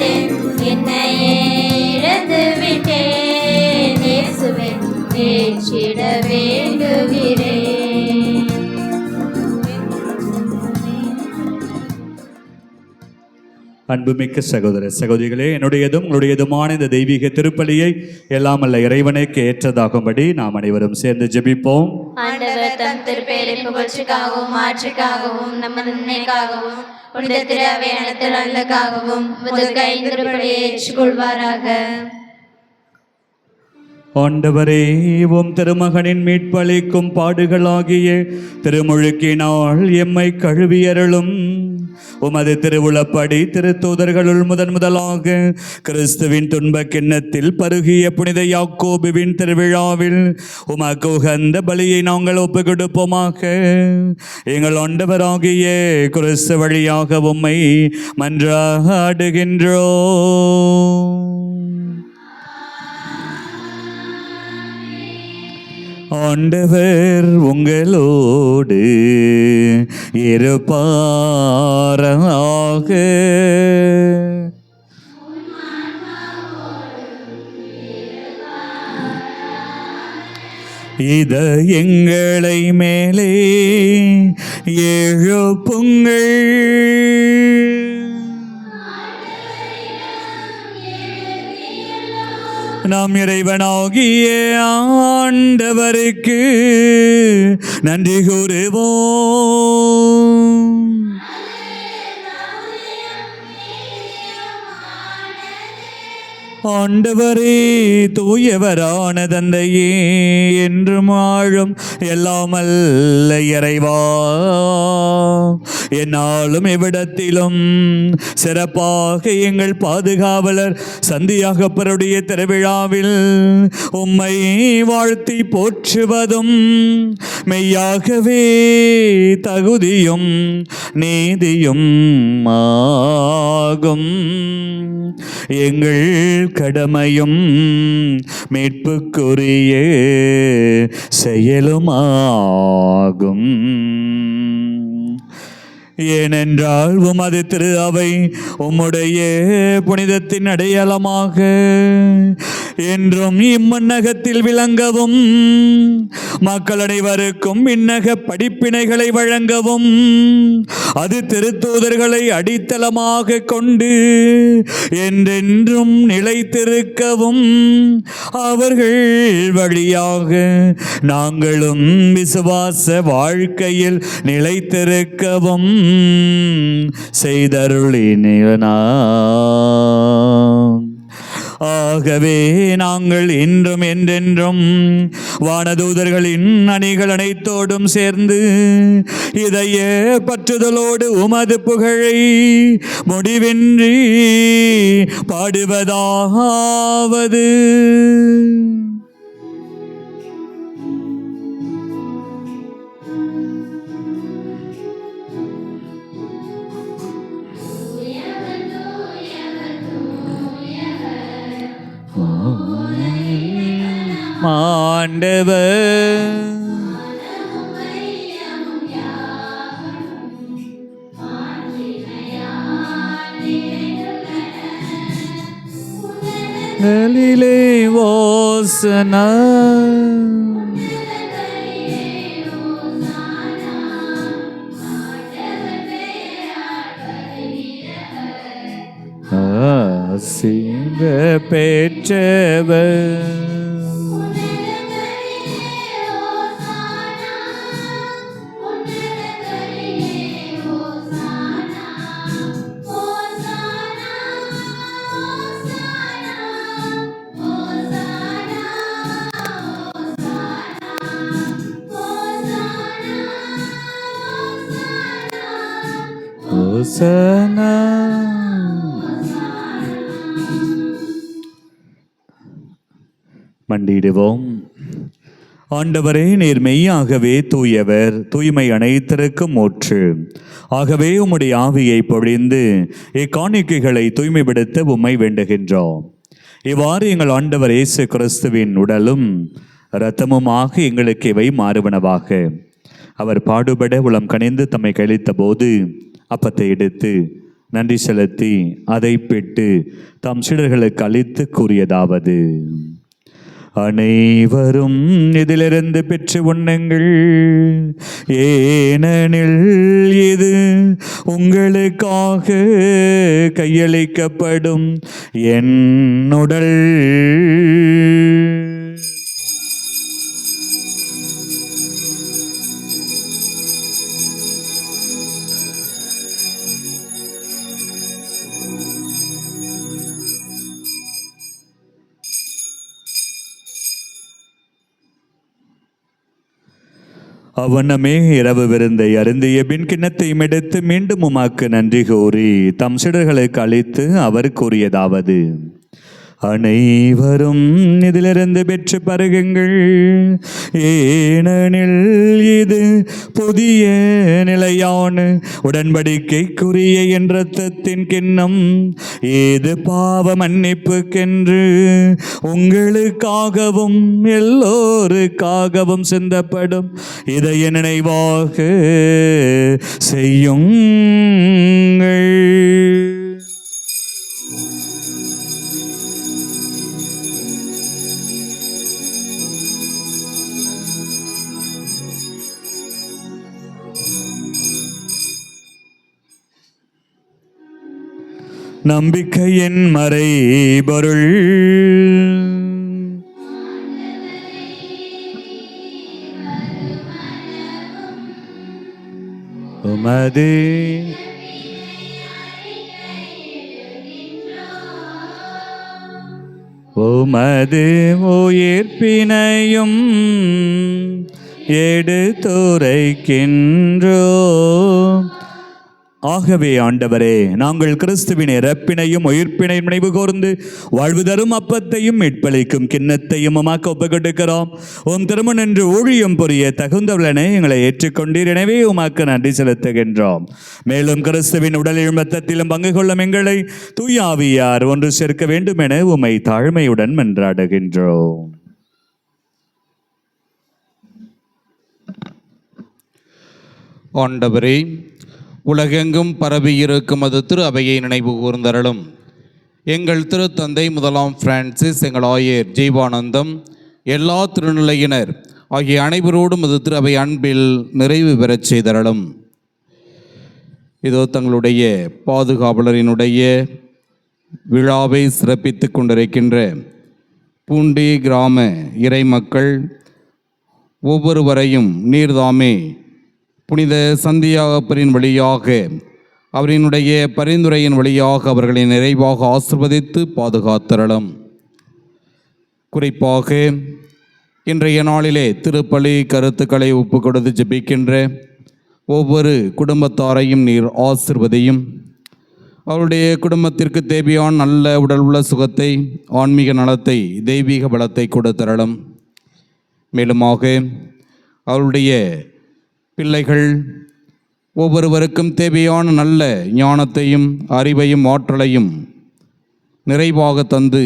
விட்டேன், என்னையே இழந்து விட்டேன். இயேசுவே ஏற்றிட வேண்டுகிறேன். அன்புமிக்க சகோதர சகோதரிகளே, என்னுடையதும் உங்களுடையதுமான இந்த தெய்வீக திருப்பலியை எல்லாம் அல்ல இறைவனுக்கு ஏற்றதாகும்படி நாம் அனைவரும் சேர்ந்து ஜெபிப்போம். ஆண்டவர் தம் திருப்பெயரை புகழ்ச்சிக்காகவும் மாற்றுக்காகவும் நமது நன்மைக்காகவும் புனித திரு அவை அனைத்து நல்லக்காகவும் முதல் திருப்பலியை ஏற்றுக்கொள்வாராக. ஆண்டவரே, உம் திருமகனின் மீட்பளிக்கும் பாடுகளாகிய திருமுழுக்கினால் எம்மை கழுவியருளும். உமது திருவுளப்படி திருத்தூதர்களுள் முதலாக கிறிஸ்துவின் துன்பக் கிண்ணத்தில் பருகிய புனித யாக்கோபுவின் திருவிழாவில் உமக்கு உகந்த பலியை நாங்கள் ஒப்புக் கொடுப்போமாக. எங்கள் ஆண்டவராகிய கிறிஸ்து வழியாக உம்மை மன்றாடுகின்றோம். ஆண்டவர் உங்களோடு இருப்பாராக. இதயங்களை மேலே எழுப்புங்கள். நாம் இறைவனாகிய ஆண்டவருக்கு நன்றி கூறுவோம். ஆண்டவரே, தூயவரான தந்தையே, என்றும் வாழும் எல்லாமல்ல இறைவா, என்னாலும் எவ்விடத்திலும் சிறப்பாக எங்கள் பாதுகாவலர் சந்தியாகப்பருடைய திருவிழாவில் உம்மை வாழ்த்தி போற்றுவதும் மெய்யாகவே தகுதியும் நீதியும் ஆகும். எங்கள் கடமையும் மீட்புக்குரிய செயலுமாகும். ஏனென்றால் உமது திரு அவை உம்முடைய புனிதத்தின் அடையாளமாக என்றும் இம்மன்னகத்தில் விளங்கவும் மக்கள் அனைவருக்கும் விண்ணக படிப்பினைகளை வழங்கவும் அது திருத்தூதர்களை அடித்தளமாக கொண்டு என்றென்றும் நிலைத்திருக்கவும் அவர்கள் வழியாக நாங்களும் விசுவாச வாழ்க்கையில் நிலைத்திருக்கவும் செய்தருளினா. ஆகவே நாங்கள் இன்றும் என்றென்றும் வானதூதர்களின் அணிகள் அனைத்தோடும் சேர்ந்து இதய பற்றுதலோடு உமது புகழை முடிவின்றி பாடுவதாவது. ஆண்டவர் கலிலே ஓசனா. ஆசீர்வ பெற்றவர் ஓசனா. மண்டிடுவோம். ஆண்டவரே, நீர் மெய்யாகவே தூயவர், தூய்மை அனைத்திற்கும் ஊற்று. ஆகவே உம்முடைய ஆவியை பொழிந்து இக்காணிக்கைகளை தூய்மைப்படுத்த உம்மை வேண்டுகின்றோம். இவ்வாறு எங்கள் ஆண்டவர் இயேசு கிறிஸ்துவின் உடலும் இரத்தமுமாக எங்களுக்கு இவை மாறுவனவாக. அவர் பாடுபட உளம் கனிந்து தம்மை கழித்த போது அப்பத்தை எடுத்து நன்றி செலுத்தி அதை பெற்று தம் சீடர்களுக்கு அளித்து கூறியதாவது: அனைவரும் இதிலிருந்து பெற்று உண்ணுங்கள், ஏனெனில் இது உங்களுக்காக கையளிக்கப்படும் என் உடல். அவ்வண்ணமே இரவு விருந்தை அருந்திய பின் கிண்ணத்தையும் எடுத்து மீண்டும் உமாக்கு நன்றி கூறி தம் சீடர்களுக்கு அளித்து அவர் கூறியதாவது: அனைவரும் இதிலிருந்து பெற்று பருகுங்கள், ஏனெனில் இது புதிய நிலையான உடன்படிக்கைக்குரிய என் இரத்தத்தின் கிண்ணம். இது பாவ மன்னிப்புக்கென்று உங்களுக்காகவும் எல்லோருக்காகவும் சிந்தப்படும். இதை என் நினைவாக செய்யுங்கள். நம்பிக்கையின் மறைபொருள். உமது உயிர்ப்பினையும் எடுத்துரைக்கின்றோம். ஆகவே ஆண்டவரே, நாங்கள் கிறிஸ்துவின் இறப்பினையும் உயிர்ப்பினையும் நினைவு கூர்ந்து வாழ்வு தரும் அப்பத்தையும் மீட்பளிக்கும் கிண்ணத்தையும் உமக்கு ஒப்புக் கொடுக்கிறோம். உம் திருமணம் என்று ஊழியம் புரிய தகுந்தவளனே எங்களை ஏற்றுக்கொண்டீர். எனவே உமக்கு நன்றி செலுத்துகின்றோம். மேலும் கிறிஸ்துவின் உடலிலும் இரத்தத்திலும் பங்கு கொள்ளும் எங்களை தூய ஆவியார் ஒன்று சேர்க்க வேண்டும் என உம்மை தாழ்மையுடன் மன்றாடுகின்றோம். ஆண்டவரே, உலகெங்கும் பரவியிருக்கும் அது திரு அவையை நினைவு கூர்ந்தருளும். எங்கள் திருத்தந்தை முதலாம் பிரான்சிஸ், எங்கள் ஆயர் ஜீவானந்தம், எல்லா திருநிலையினர் ஆகிய அனைவரோடும் அது திரு அவை அன்பில் நிறைவு பெறச் செய்தருளும். இதோ தங்களுடைய பாதுகாவலரினுடைய விழாவை சிறப்பித்து கொண்டிருக்கின்ற பூண்டி கிராம இறைமக்கள் ஒவ்வொருவரையும் நீர்தாமே புனித சந்தியாகப்பரின் வழியாக, அவரினுடைய பரிந்துரையின் வழியாக அவர்களை நிறைவாக ஆசிர்வதித்து பாதுகாத்தருளும். குறிப்பாக இன்றைய நாளிலே திருப்பலி கருத்துக்களை ஒப்பு கொடுத்து ஜெபிக்கின்ற ஒவ்வொரு குடும்பத்தாரையும் நீர் ஆசிர்வதியும். அவருடைய குடும்பத்திற்கு தேவையான நல்ல உடல் உள்ள சுகத்தை, ஆன்மீக நலத்தை, தெய்வீக பலத்தை கொடுத்தருளும். மேலுமாக அவருடைய பிள்ளைகள் ஒவ்வொருவருக்கும் தேவையான நல்ல ஞானத்தையும் அறிவையும் ஆற்றலையும் நிறைவாக தந்து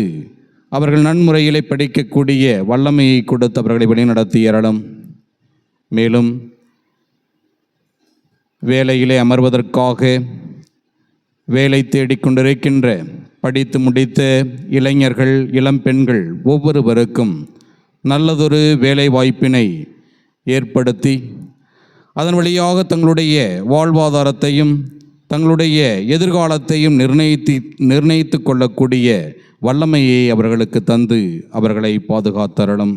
அவர்கள் நன்முறையிலே படிக்கக்கூடிய வல்லமையை கொடுத்து அவர்களை வழிநடத்தியறலும். மேலும் வேலையிலே அமர்வதற்காக வேலை தேடிக்கொண்டிருக்கின்ற படித்து முடித்த இளைஞர்கள், இளம்பெண்கள் ஒவ்வொருவருக்கும் நல்லதொரு வேலை வாய்ப்பினை ஏற்படுத்தி அதன் வழியாக தங்களுடைய வாழ்வாதாரத்தையும் தங்களுடைய எதிர்காலத்தையும் நிர்ணயித்து கொள்ளக்கூடிய வல்லமையை அவர்களுக்கு தந்து அவர்களை பாதுகாத்தருளும்.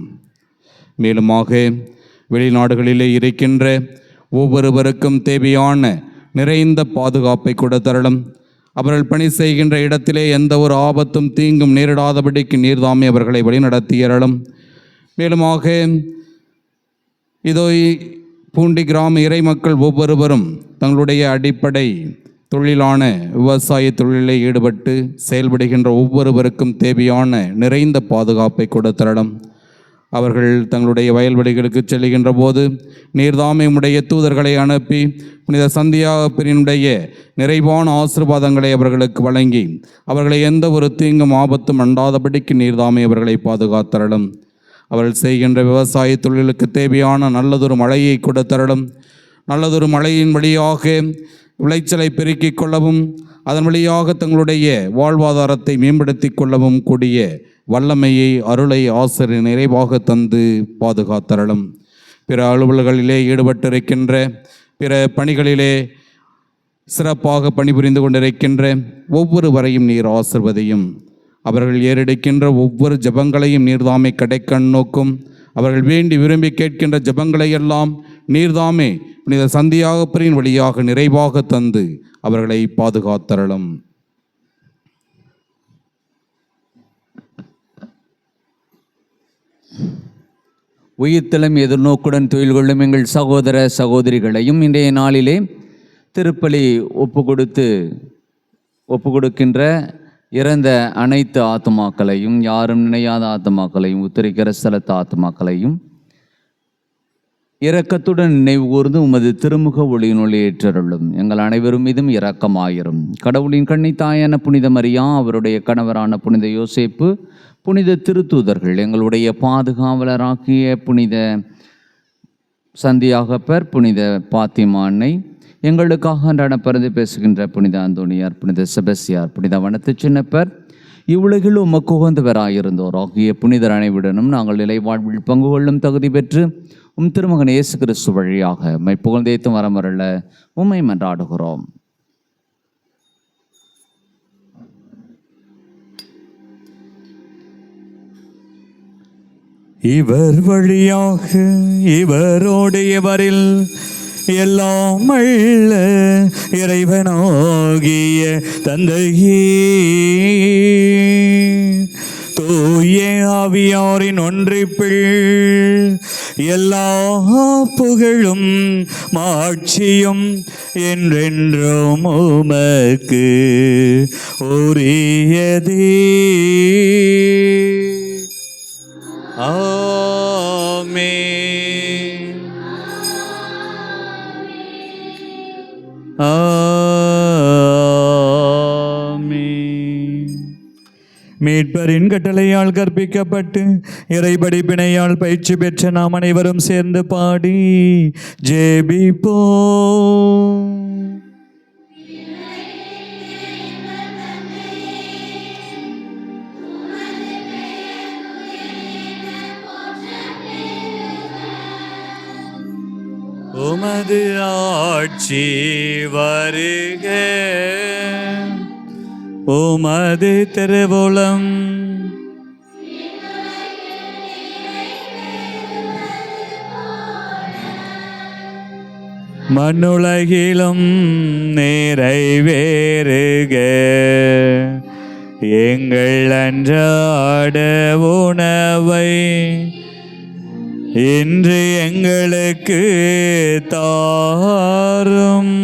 மேலுமாக வெளிநாடுகளிலே இருக்கின்ற ஒவ்வொருவருக்கும் தேவையான நிறைந்த பாதுகாப்பை கொடுத்தருளும். அவர்கள் பணி செய்கின்ற இடத்திலே எந்த ஒரு ஆபத்தும் தீங்கும் நேரிடாதபடிக்கு நீர்தாமே அவர்களை வழிநடத்தியறலும். மேலுமாக இதோ பூண்டி கிராம இறை மக்கள் ஒவ்வொருவரும் தங்களுடைய அடிப்படை தொழிலான விவசாய தொழிலில் ஈடுபட்டு செயல்படுகின்ற ஒவ்வொருவருக்கும் தேவையான நிறைந்த பாதுகாப்பை கொடுத்தருளும். அவர்கள் தங்களுடைய வயல்வெளிகளுக்கு செல்கின்ற போது நீர்தாமை உடைய தூதர்களை அனுப்பி புனித சந்தியாகப்பரினுடைய நிறைவான ஆசீர்வாதங்களை அவர்களுக்கு வழங்கி அவர்களை எந்த ஒரு தீங்கும் ஆபத்தும் அண்டாதபடிக்கு நீர்தாமை அவர்களை பாதுகாத்தருளும். அவர்கள் செய்கின்ற விவசாய தொழிலுக்கு தேவையான நல்லதொரு மழையை கொடுத்தருளும். நல்லதொரு மழையின் வழியாக விளைச்சலை பெருக்கிக் கொள்ளவும் அதன் வழியாக தங்களுடைய வாழ்வாதாரத்தை மேம்படுத்தி கொள்ளவும் கூடிய வல்லமையை, அருளை ஆசிரியர் நிறைவாக தந்து பாதுகாத்தரலும். பிற அலுவல்களிலே ஈடுபட்டிருக்கின்ற, பிற பணிகளிலே சிறப்பாக பணிபுரிந்து கொண்டிருக்கின்ற ஒவ்வொருவரையும் நீர் ஆசிர்வதியும். அவர்கள் ஏறெடுக்கின்ற ஒவ்வொரு ஜபங்களையும் நீர்தாமே கடைக்கண் நோக்கும். அவர்கள் வேண்டி விரும்பி கேட்கின்ற ஜபங்களை எல்லாம் நீர்தாமே புனித சந்தியாகப்பரின் வழியாக நிறைவாக தந்து அவர்களை பாதுகாத்தரலும். உயிர்த்தலும் எதிர்நோக்குடன் தொழில் கொள்ளும் எங்கள் சகோதர சகோதரிகளையும் இன்றைய நாளிலே திருப்பலி ஒப்பு கொடுக்கின்ற இறந்த அனைத்து ஆத்மாக்களையும், யாரும் நினையாத ஆத்மாக்களையும், உத்தரிக்கிற ஸ்தலத்து ஆத்மாக்களையும் இரக்கத்துடன் நினைவு கூர்ந்து உமது திருமுக ஒளியினுள் ஏற்றருளும். எங்கள் அனைவரும் மீதும் இரக்கமாயிரும். கடவுளின் கன்னித்தாயான புனித மரியா, அவருடைய கணவரான புனித யோசேப்பு, புனித திருத்தூதர்கள், எங்களுடைய பாதுகாவலராகிய புனித சந்தியாகப்பர், புனித பாத்திமா அன்னை, எங்களுக்காக அன்றாட பரிந்து பேசுகின்ற புனித அந்தோனியார், புனித செபஸ்தியார், புனித வனத்து சின்னப்பர், இவ்வுலகில் உமக்கு உகந்தவராயிருந்தோர் ஆகிய புனிதர் அனைவருடனும் நாங்கள் நிலைவாழ்வில் பங்கு கொள்ளும் தகுதி பெற்று திருமகன் இயேசு கிறிஸ்து வழியாக உம்மை புகழ்ந்தேத்தும் வரமருள உம்மை மன்றாடுகிறோம். இவர் வழியாக இவரோடு இவரில் எல்லாம் உள்ள இறைவனாகிய தந்தையே, தூய ஆவியாரின் ஒன்றிப்பில் எல்லா புகழும் மாட்சியும் என்றென்றும் உமக்கு உரியதே. ஆமென். மீட்பரின் கட்டளையால் கற்பிக்கப்பட்டு இறைபடிப்பினையால் பயிற்சி பெற்ற நாம் அனைவரும் சேர்ந்து பாடி ஜெபிப்போம். உமது ஆட்சி வருக, உமது திருவுளம் மண்ணுலகிலும் நிறைவேறுக. எங்கள் அன்றாட உணவை இன்று எங்களுக்கு தாரும்.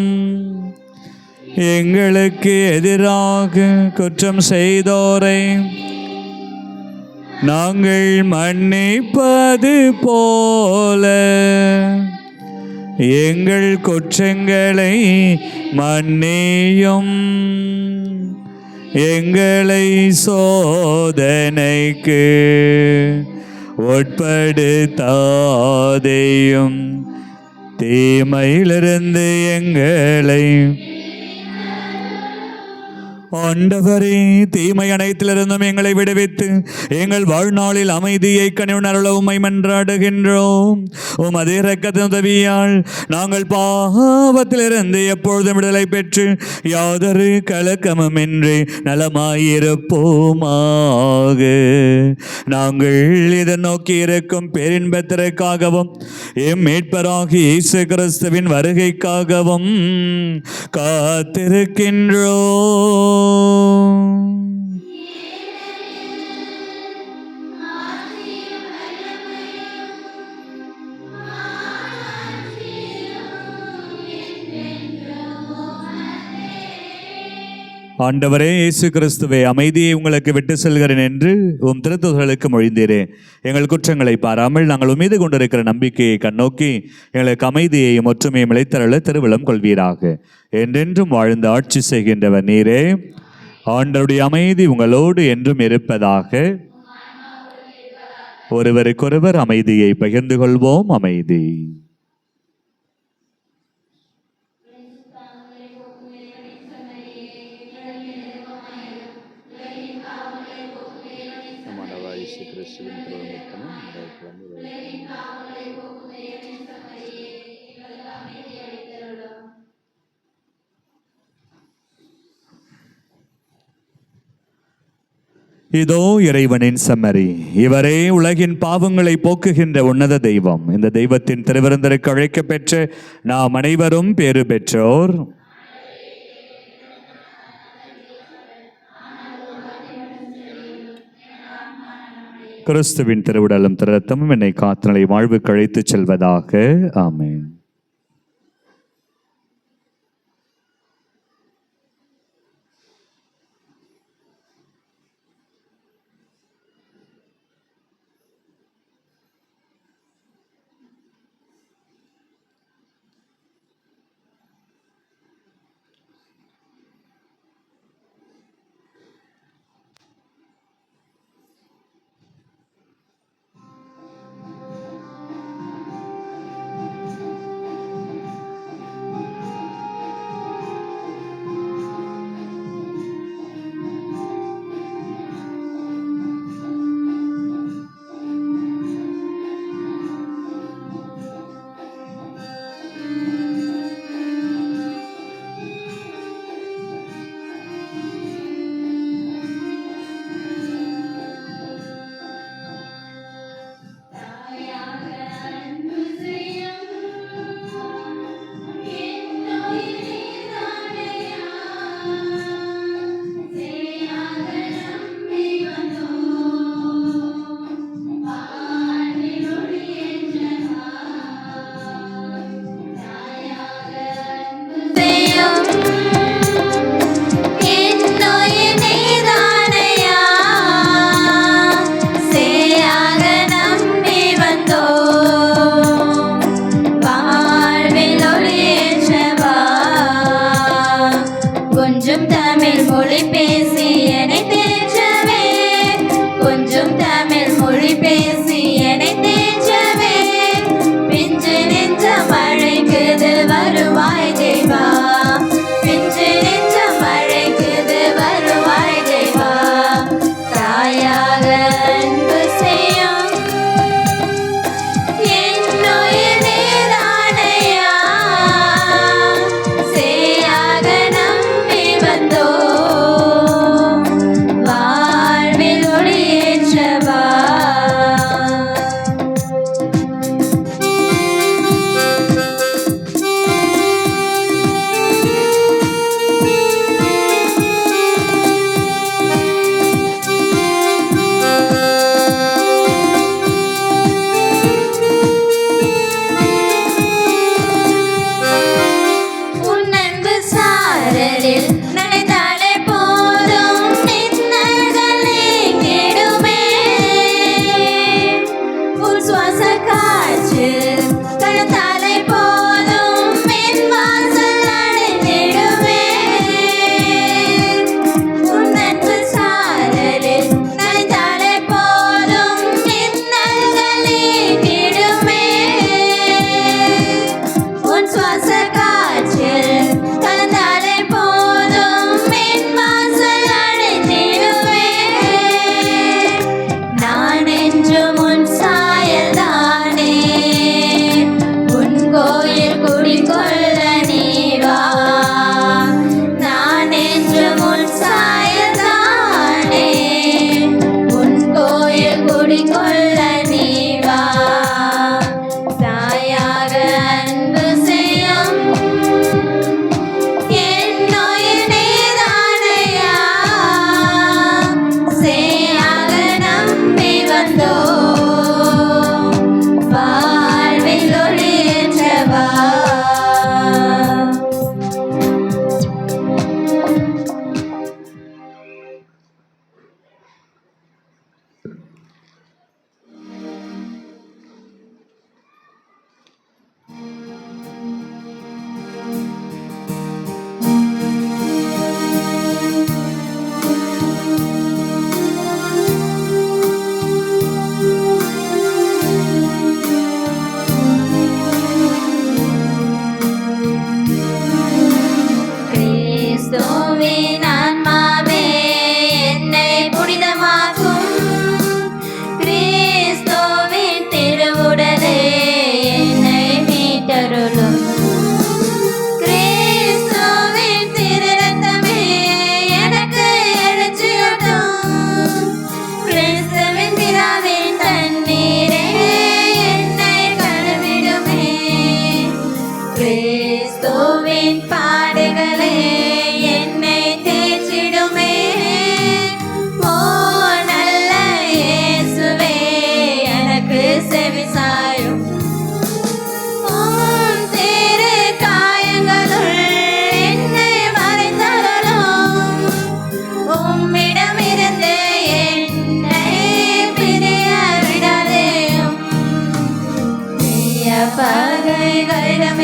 எங்களுக்கு எதிராக குற்றம் செய்தோரை நாங்கள் மன்னிப்பது போல எங்கள் குற்றங்களை மன்னியும். எங்களை சோதனைக்கு உட்படுத்தாதேயும், தீமையிலிருந்து எங்களை. ஆண்டவரே, தீமை அனைத்திலிருந்தும் எங்களை விடுவித்து எங்கள் வாழ்நாளில் அமைதியை கனிவுணர்வுள்ள உம்மை மன்றாடுகின்றோம். உமது இரக்கத்தின் உதவியால் நாங்கள் பாவத்திலிருந்து எப்பொழுதும் விடுதலை பெற்று யாதொரு கலக்கமுமின்றி நலமாயிருப்போமாக. நாங்கள் இதை நோக்கி இருக்கும் பேரின்பத்திற்காகவும் எம் மீட்பராகிய இயேசு கிறிஸ்துவின் வருகைக்காகவும் காத்திருக்கின்றோம். ஆண்டவரே இயேசு கிறிஸ்துவே, அமைதியை உங்களுக்கு விட்டு செல்கிறேன் என்று உம் திருத்தூதர்களுக்கு மொழிந்தீரே. எங்கள் குற்றங்களை பாராமல் நாங்கள் உம்மீது கொண்டிருக்கிற நம்பிக்கையை கண்ணோக்கி எங்களுக்கு அமைதியையும் ஒற்றுமையும் இழைத்தருள திருவிழம் கொள்வீராக. என்றென்றும் வாழ்ந்து ஆட்சி செய்கின்றவர் நீரே. ஆண்டவருடைய அமைதி உங்களோடு என்றும் இருப்பதாக. ஒருவருக்கொருவர் அமைதியை பகிர்ந்து கொள்வோம். அமைதி. இயேசு கிறிஸ்துவின் திருமணத்திலும் இதோ இறைவனின் செம்மறி, இவரே உலகின் பாவங்களை போக்குகின்ற உன்னத தெய்வம். இந்த தெய்வத்தின் திருவிருந்தருக்கு அழைக்க பெற்ற நாம் அனைவரும் பேறு பெற்றோர். கிறிஸ்துவின் திருவுடலும் திருரத்தமும் என்னை காத்தலை வாழ்வுக்கு அழைத்துச் செல்வதாக. ஆமென்.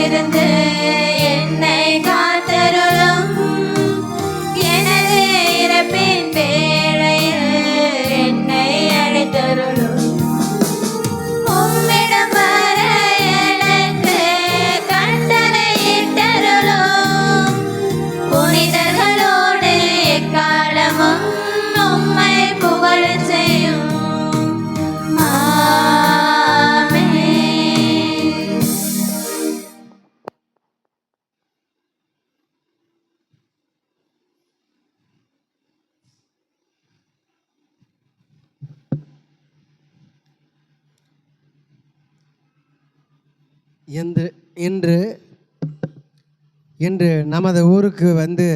இருந்து என்னை காத்தருளும். எனது இறப்பின் வேளையில் என்னை அழைத்தருளும். உம்மிடம் வர எனக்கு கட்டளையிட்டருளும். புனிதர்களோடு எக்காலமும் உம்மை புகழச் செய்யும். ஆமென். இன்று நமது ஊருக்கு வந்து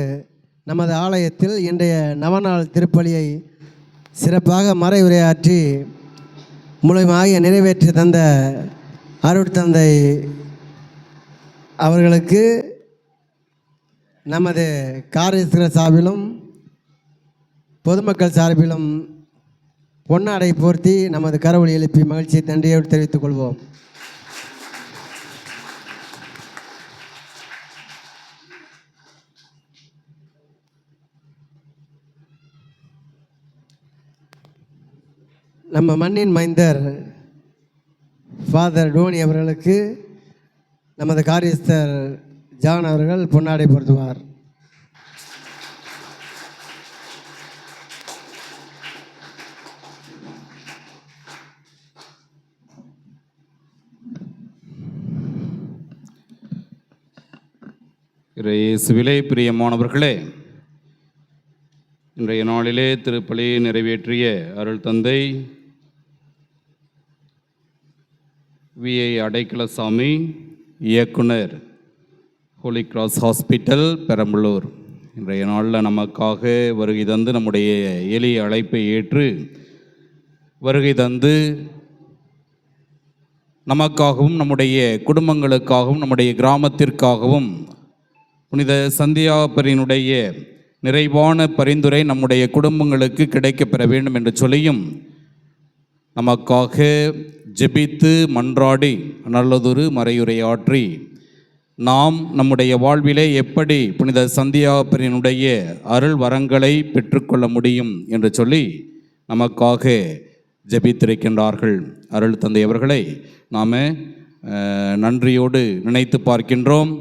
நமது ஆலயத்தில் இன்றைய நவநாள் திருப்பலியை சிறப்பாக மறைவுரையாற்றி மூலமாக நிறைவேற்றி தந்த அருட்தந்தை அவர்களுக்கு நமது காரியஸ்தர் சார்பிலும் பொதுமக்கள் சார்பிலும் பொன்னாடை போர்த்தி நமது கரவொலி எழுப்பி மகிழ்ச்சியை நன்றியோடு தெரிவித்துக் கொள்வோம். நம்ம மண்ணின் மைந்தர் ஃபாதர் டோனி அவர்களுக்கு நமது காரியஸ்தர் ஜான் அவர்கள் பொன்னாடை பொருத்துவார். இயேசுவிலே பிரியமானவர்களே, இன்றைய நாளிலே திருப்பலியை நிறைவேற்றிய அருள் தந்தை விஐ அடைக்கலசாமி, இயக்குனர், ஹோலி கிராஸ் ஹாஸ்பிட்டல், பெரம்பலூர், இன்றைய நாளில் நமக்காக வருகை தந்து நம்முடைய எளிய அழைப்பை ஏற்று வருகை தந்து நமக்காகவும் நம்முடைய குடும்பங்களுக்காகவும் நம்முடைய கிராமத்திற்காகவும் புனித சந்தியாபரினுடைய நிறைவான பரிந்துரை நம்முடைய குடும்பங்களுக்கு கிடைக்கப்பெற வேண்டும் என்று சொல்லியும் நமக்காக ஜெபித்து மன்றாடி நல்லதொரு மறையுரையாற்றி நாம் நம்முடைய வாழ்விலே எப்படி புனித சந்தியாபரினுடைய அருள் வரங்களை பெற்றுக்கொள்ள முடியும் என்று சொல்லி நமக்காக ஜெபித்திருக்கின்றார்கள். அருள் தந்தை அவர்களை நாம் நன்றியோடு நினைத்து பார்க்கின்றோம்.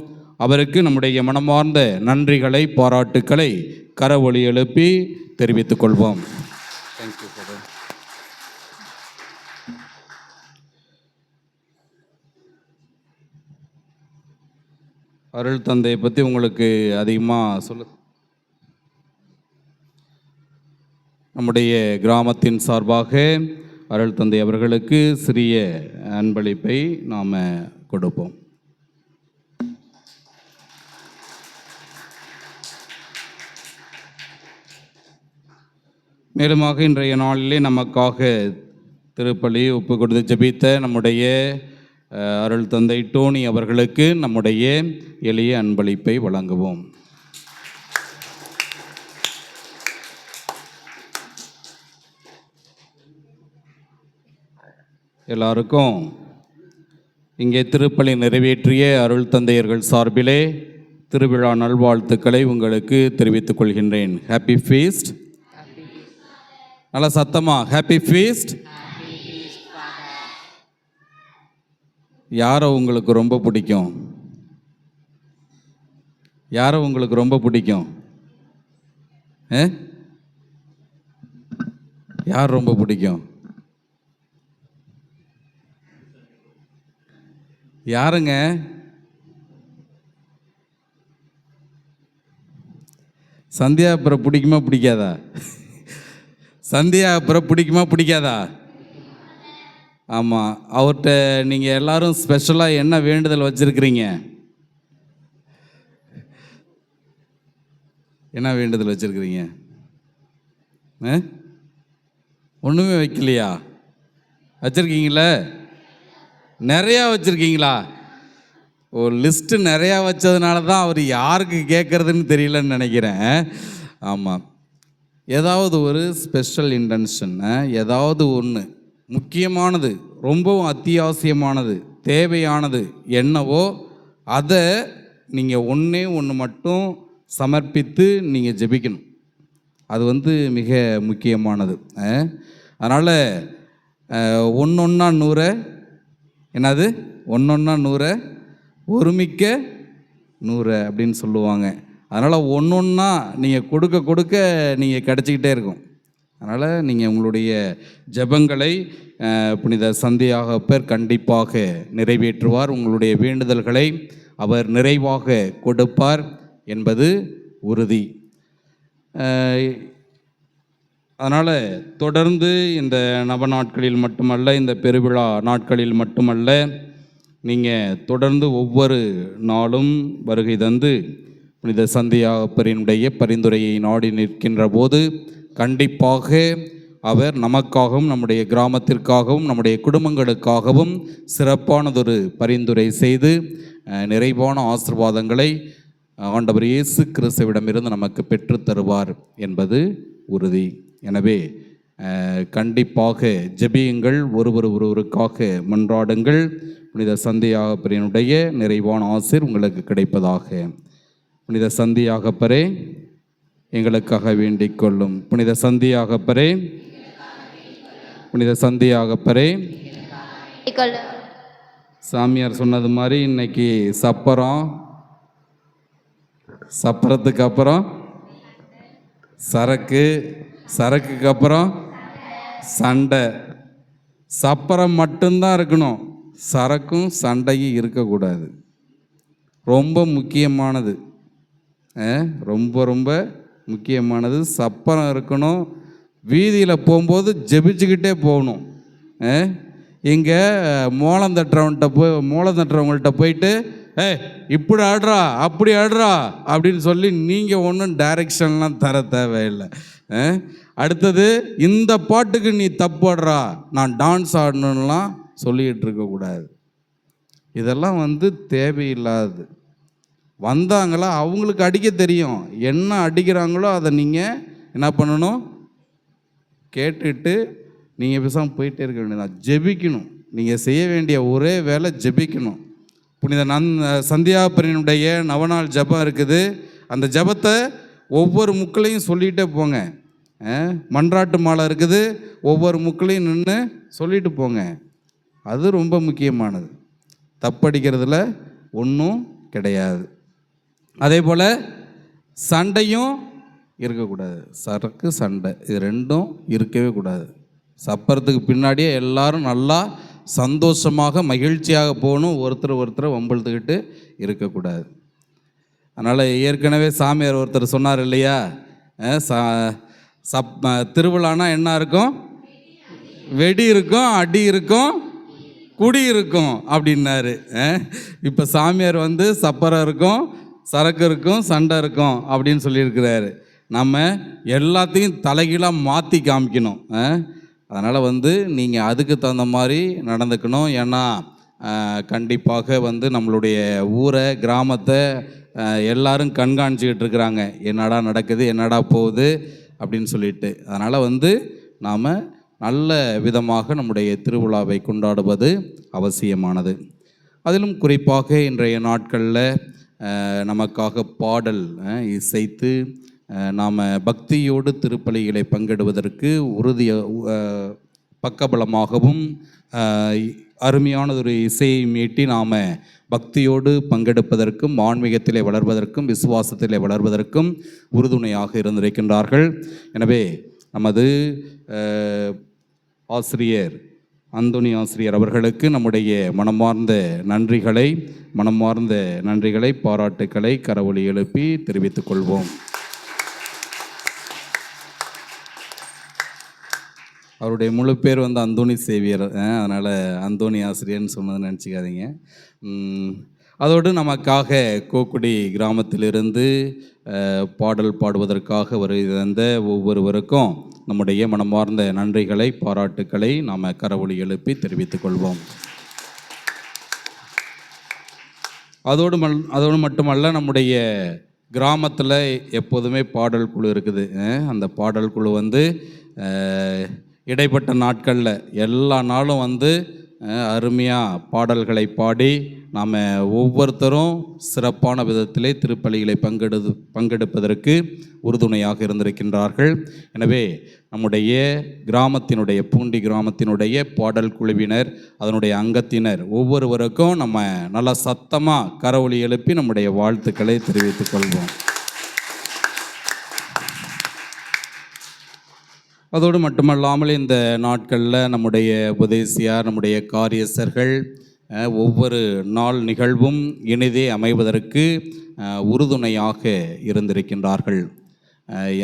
அவருக்கு நம்முடைய மனமார்ந்த நன்றிகளை, பாராட்டுக்களை கரவொலி எழுப்பி தெரிவித்துக் கொள்வோம். Thank you father. அருள் தந்தையை பற்றி உங்களுக்கு அதிகமாக நம்முடைய கிராமத்தின் சார்பாக அருள் தந்தை அவர்களுக்கு சிறிய அன்பளிப்பை நாம் கொடுப்போம். மேலுமாக இன்றைய நாளிலே நமக்காக திருப்பலி ஒப்பு கொடுத்து ஜெபித்த நம்முடைய அருள் தந்தை டோனி அவர்களுக்கு நம்முடைய எளிய அன்பளிப்பை வழங்குவோம். எல்லாருக்கும் இங்கே திருப்பலி நிறைவேற்றிய அருள் தந்தையர்கள் சார்பிலே திருவிழா நல்வாழ்த்துக்களை உங்களுக்கு தெரிவித்துக் கொள்கின்றேன். Happy feast. நல்லா சத்தமா ஹாப்பி ஃபீஸ்ட். யாரை உங்களுக்கு ரொம்ப பிடிக்கும்? யாரை உங்களுக்கு ரொம்ப பிடிக்கும்? யார் ரொம்ப பிடிக்கும்? யாருங்க? சந்தியா அப்புறம் பிடிக்குமா பிடிக்காதா? சந்தியா அப்புறம் பிடிக்குமா பிடிக்காதா? ஆமாம், அவர்கிட்ட நீங்கள் எல்லாரும் ஸ்பெஷலாக என்ன வேண்டுதல் வச்சுருக்கிறீங்க? என்ன வேண்டுதல் வச்சுருக்கிறீங்க? ஒன்றுமே வைக்கலையா? வச்சுருக்கீங்களே? நிறையா வச்சுருக்கீங்களா? ஒரு லிஸ்ட்டு நிறையா வச்சதுனால தான் அவர் யாருக்கு கேட்குறதுன்னு தெரியலன்னு நினைக்கிறேன். ஆமாம், ஏதாவது ஒரு ஸ்பெஷல் இன்டென்ஷன், ஏதாவது ஒன்று முக்கியமானது, ரொம்பவும் அத்தியாவசியமானது, தேவையானது என்னவோ அதை நீங்கள் ஒன்று மட்டும் சமர்ப்பித்து நீங்கள் ஜெபிக்கணும். அது மிக முக்கியமானது. அதனால் ஒன்றொன்னா 100 என்னது 1 100 ஒருமிக்க 100 அப்படின்னு சொல்லுவாங்க. அதனால் ஒன்றொன்னா நீங்கள் கொடுக்க கொடுக்க நீங்கள் கிடச்சிக்கிட்டே இருக்கும். அதனால் நீங்கள் உங்களுடைய ஜெபங்களை புனித சந்தியாகப்பர் கண்டிப்பாக நிறைவேற்றுவார். உங்களுடைய வேண்டுதல்களை அவர் நிறைவாக கொடுப்பார் என்பது உறுதி. அதனால் தொடர்ந்து இந்த நவநாட்களில் மட்டுமல்ல, இந்த பெருவிழா நாட்களில் மட்டுமல்ல, நீங்கள் தொடர்ந்து ஒவ்வொரு நாளும் வருகை தந்து புனித சந்தியாகப்பரினுடைய பரிந்துரையை நாடி நிற்கின்ற போது கண்டிப்பாக அவர் நமக்காகவும் நம்முடைய கிராமத்திற்காகவும் நம்முடைய குடும்பங்களுக்காகவும் சிறப்பானதொரு பரிந்துரை செய்து நிறைவான ஆசீர்வாதங்களை ஆண்டவர் இயேசு கிறிஸ்துவிடமிருந்து நமக்கு பெற்றுத்தருவார் என்பது உறுதி. எனவே கண்டிப்பாக ஜெபியுங்கள், ஒருவருக்காக மன்றாடுங்கள். புனித சந்தியாகப்பரினுடைய நிறைவான ஆசீர் உங்களுக்கு கிடைப்பதாக. புனித சந்தியாகப்பரே எங்களுக்காக வேண்டிக் கொள்ளும். புனித சந்தியாகப்பரே, புனித சந்தியாகப்பரே. சாமியார் சொன்னது மாதிரி இன்னைக்கு சப்பரத்துக்கு அப்புறம் சரக்குக்கு அப்புறம் சண்டை. சப்பரம் மட்டும்தான் இருக்கணும், சரக்கும் சண்டையும் இருக்கக்கூடாது. ரொம்ப முக்கியமானது, ரொம்ப ரொம்ப முக்கியமானது. சப்பரம் இருக்கணும். வீதியில் போகும்போது ஜெபிச்சுக்கிட்டே போகணும். இங்கே மோளம் தட்டுறவங்கள்ட்ட போயிட்டு இப்படி ஆடுறா அப்படி ஆடுறா அப்படின்னு சொல்லி நீங்கள் ஒன்றும் டைரெக்ஷன்லாம் தர தேவையில்லை. அடுத்தது இந்த பாட்டுக்கு நீ தப்பாடுறா, நான் டான்ஸ் ஆடணும்லாம் சொல்லிகிட்டு இருக்கக்கூடாது. இதெல்லாம் தேவையில்லாது. வந்தாங்களா, அவங்களுக்கு அடிக்க தெரியும், என்ன அடிக்கிறாங்களோ அதை நீங்கள் என்ன பண்ணணும், கேட்டுட்டு நீங்கள் பேசாமல் போயிட்டே இருக்க வேண்டியதான். ஜெபிக்கணும். நீங்கள் செய்ய வேண்டிய ஒரே வேலை ஜெபிக்கணும். புனித சந்தியாகப்பரினுடைய நவநாள் ஜபம் இருக்குது. அந்த ஜபத்தை ஒவ்வொரு முக்களையும் சொல்லிகிட்டே போங்க. மன்றாட்டு மாலை இருக்குது, ஒவ்வொரு முக்களையும் நின்று சொல்லிட்டு போங்க. அது ரொம்ப முக்கியமானது. தப்படிக்கிறதுல ஒன்றும் கிடையாது. அதே போல் சண்டையும் இருக்கக்கூடாது. சரக்கு சண்டை இது ரெண்டும் இருக்கவே கூடாது. சப்பரத்துக்கு பின்னாடியே எல்லாரும் நல்லா சந்தோஷமாக மகிழ்ச்சியாக போகணும். ஒருத்தர் வம்பிழுத்துக்கிட்டு இருக்கக்கூடாது. அதனால் ஏற்கனவே சாமியார் ஒருத்தர் சொன்னார் இல்லையா, திருவிழானா என்ன இருக்கும், வெடி இருக்கும், அடி இருக்கும், குடி இருக்கும் அப்படின்னாரு. இப்போ சாமியார் சப்பரம் இருக்கும், சரக்கு இருக்கும், சண்டை இருக்கும் அப்படின்னு சொல்லியிருக்கிறாரு. நம்ம எல்லாத்தையும் தலைகீழாக மாற்றி காமிக்கணும். அதனால் நீங்கள் அதுக்கு தகுந்த மாதிரி நடந்துக்கணும். ஏன்னா கண்டிப்பாக நம்மளுடைய ஊரை கிராமத்தை எல்லாரும் கண்காணிச்சிக்கிட்டு இருக்கிறாங்க, என்னடா நடக்குது, என்னடா போகுது அப்படின்னு சொல்லிட்டு. அதனால் நாம் நல்ல விதமாக நம்முடைய திருவிழாவை கொண்டாடுவது அவசியமானது. அதிலும் குறிப்பாக இன்றைய நாட்களில் நமக்காக பாடல் இசைத்து நாம் பக்தியோடு திருப்பலிகளை பங்கிடுவதற்கு பக்கபலமாகவும் அருமையானதொரு இசையை மீட்டி நாம் பக்தியோடு பங்கெடுப்பதற்கும் ஆன்மீகத்திலே வளர்வதற்கும் விசுவாசத்திலே வளர்வதற்கும் உறுதுணையாக இருந்திருக்கின்றார்கள். எனவே நமது ஆசிரியர் அந்தோணி ஆசிரியர் அவர்களுக்கு நம்முடைய மனமார்ந்த நன்றிகளை பாராட்டுக்களை கரவொலி எழுப்பி தெரிவித்துக் கொள்வோம். அவருடைய முழு பேர் அந்தோணி சேவியர், அதனால் அந்தோணி ஆசிரியர்னு சொன்னதுன்னு நினச்சிக்காதீங்க. அதோடு நமக்காக கோக்குடி கிராமத்திலிருந்து பாடல் பாடுவதற்காக வருகிற ஒவ்வொருவருக்கும் நம்முடைய மனமார்ந்த நன்றிகளை பாராட்டுக்களை நாம் கரவொலி எழுப்பி தெரிவித்துக் கொள்வோம். அதோடு மட்டுமல்ல, நம்முடைய கிராமத்தில் எப்போதுமே பாடல் குழு இருக்குது. அந்த பாடல் குழு இடைப்பட்ட நாட்களில் எல்லா நாளும் அருமையாக பாடல்களை பாடி நாம் ஒவ்வொருத்தரும் சிறப்பான விதத்திலே திருப்பலிகளை பங்கெடுப்பதற்கு உறுதுணையாக இருந்திருக்கின்றார்கள். எனவே நம்முடைய கிராமத்தினுடைய பூண்டி கிராமத்தினுடைய பாடல் குழுவினர், அதனுடைய அங்கத்தினர் ஒவ்வொருவருக்கும் நம்ம நல்லா சத்தமாக கரவொலி எழுப்பி நம்முடைய வாழ்த்துக்களை தெரிவித்துக் கொள்வோம். அதோடு மட்டுமல்லாமல் இந்த நாட்களில் நம்முடைய உபதேசியார், நம்முடைய காரியஸ்தர்கள் ஒவ்வொரு நாள் நிகழ்வும் இனிதே அமைவதற்கு உறுதுணையாக இருந்திருக்கின்றார்கள்.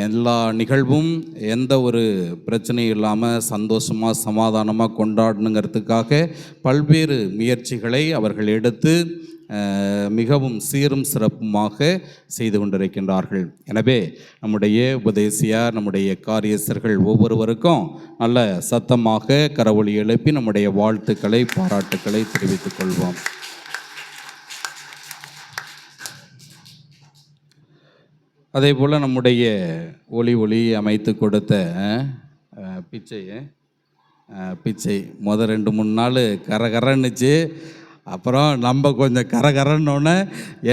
எல்லா நிகழ்வும் எந்த ஒரு பிரச்சனையும் இல்லாமல் சந்தோஷமாக சமாதானமாக கொண்டாடணுங்கிறதுக்காக பல்வேறு முயற்சிகளை அவர்கள் எடுத்து மிகவும் சீரும் சிறப்புமாக செய்து கொண்டிருக்கின்றார்கள். எனவே நம்முடைய உபதேசியார், நம்முடைய காரியஸ்தர்கள் ஒவ்வொருவருக்கும் நல்ல சத்தமாக கரவொலி எழுப்பி நம்முடைய வாழ்த்துக்களை, பாராட்டுக்களை தெரிவித்துக் கொள்வோம். அதே போல் நம்முடைய ஒளி அமைத்து கொடுத்த பிச்சை 2-3 நாள் கரகரன்னுச்சு. அப்புறம் நம்ம கொஞ்சம் கரகரன்னொன்னே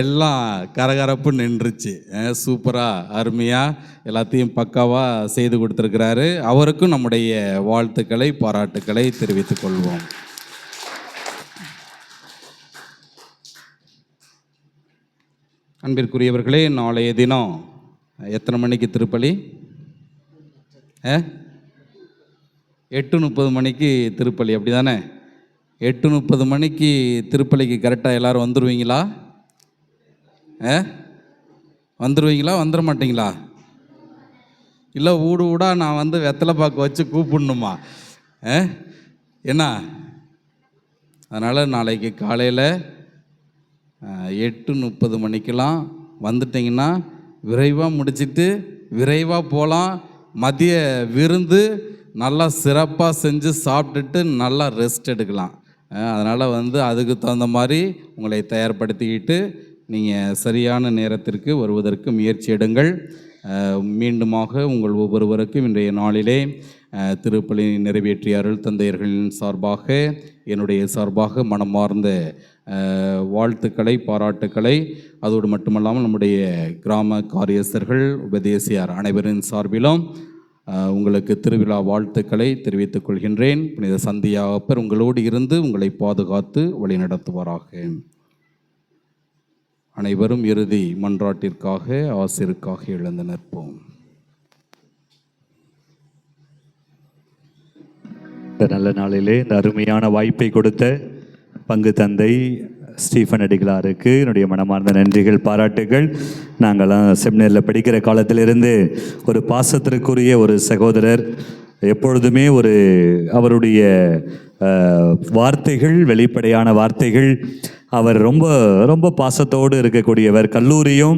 எல்லாம் கரகரப்பு நின்றுச்சு. சூப்பராக அருமையாக எல்லாத்தையும் பக்காவாக செய்து கொடுத்துருக்கிறாரு. அவருக்கும் நம்முடைய வாழ்த்துக்களை, பாராட்டுக்களை தெரிவித்துக் கொள்வோம். அன்பிற்குரியவர்களே, நாளைய தினம் எத்தனை மணிக்கு திருப்பலி? 8:30 மணிக்கு திருப்பலி, அப்படி தானே? 8:30 மணிக்கு திருப்பலிக்கு கரெக்டாக எல்லோரும் வந்துடுவீங்களா? வந்துடுவீங்களா? வந்துட மாட்டிங்களா? இல்லை ஊடா நான் வெத்தலை பாக்கு வச்சு கூப்பிடணுமா? என்ன? அதனால் நாளைக்கு காலையில் 8:30 மணிக்கெலாம் வந்துட்டிங்கன்னா விரைவாக முடிச்சுட்டு விரைவாக போகலாம். மதிய விருந்து நல்லா சிறப்பாக செஞ்சு சாப்பிட்டுட்டு நல்லா ரெஸ்ட் எடுக்கலாம். அதனால் அதுக்கு தகுந்த மாதிரி உங்களை தயார்படுத்திக்கிட்டு நீங்கள் சரியான நேரத்திற்கு வருவதற்கு முயற்சி எடுங்கள். மீண்டுமாக உங்கள் ஒவ்வொருவருக்கும் இன்றைய நாளிலே திருப்பலி நிறைவேற்றிய அருள் தந்தையர்களின் சார்பாக, என்னுடைய சார்பாக மனமார்ந்த வாழ்த்துக்களை, பாராட்டுக்களை, அதோடு மட்டுமல்லாமல் நம்முடைய கிராம காரியஸ்தர்கள், உபதேசியார் அனைவரின் சார்பிலும் உங்களுக்கு திருவிழா வாழ்த்துக்களை தெரிவித்துக் கொள்கின்றேன். புனித சந்தியாகப்பர் உங்களோடு இருந்து உங்களை பாதுகாத்து வழிநடத்துவாராக. அனைவரும் இறுதி மன்றாட்டிற்காக, ஆசிருக்காக எழுந்து நிற்போம். இந்த நல்ல நாளிலே இந்த அருமையான வாய்ப்பை கொடுத்த பங்கு தந்தை ஸ்டீஃபன் அடிகளாருக்கு என்னுடைய மனமார்ந்த நன்றிகள், பாராட்டுகள். நாங்கள்லாம் செமினரில் படிக்கிற காலத்திலிருந்து ஒரு பாசத்திற்குரிய ஒரு சகோதரர். எப்பொழுதுமே அவருடைய வார்த்தைகள், வெளிப்படையான வார்த்தைகள். அவர் ரொம்ப ரொம்ப பாசத்தோடு இருக்கக்கூடியவர். கல்லூரியும்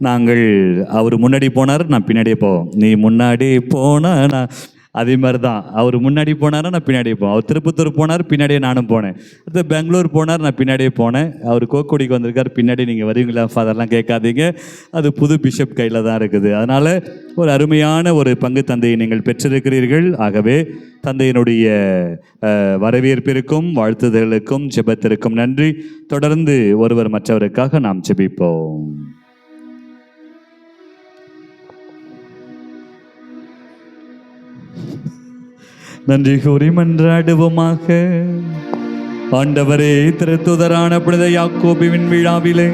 நாங்கள் அவர் முன்னாடி போனார், நான் பின்னாடியே போவோம். நீ முன்னாடி போனால் நான் அதே மாதிரி தான். அவர் முன்னாடி போனார், நான் பின்னாடியே போவேன். அவர் திருப்பத்தூர் போனார், பின்னாடியே நானும் போனேன். அடுத்து பெங்களூர் போனார், நான் பின்னாடியே போனேன். அவர் கோக்கோடிக்கு வந்திருக்கார், பின்னாடி நீங்கள் வருவீங்களா ஃபாதர்லாம் கேட்காதீங்க, அது புது பிஷப் கையில் தான் இருக்குது. அதனால் ஒரு அருமையான ஒரு பங்கு தந்தையை நீங்கள் பெற்றிருக்கிறீர்கள். ஆகவே தந்தையினுடைய வரவேற்பிற்கும் வாழ்த்துதலுக்கும் ஜெபத்திற்கும் நன்றி. தொடர்ந்து ஒருவர் மற்றவருக்காக நாம் ஜெபிப்போம். நன்றி கூறி மன்றாடுவோமாக. ஆண்டவரே, திருத்துதரான புனித யாக்கோபுவின் விழாவிலே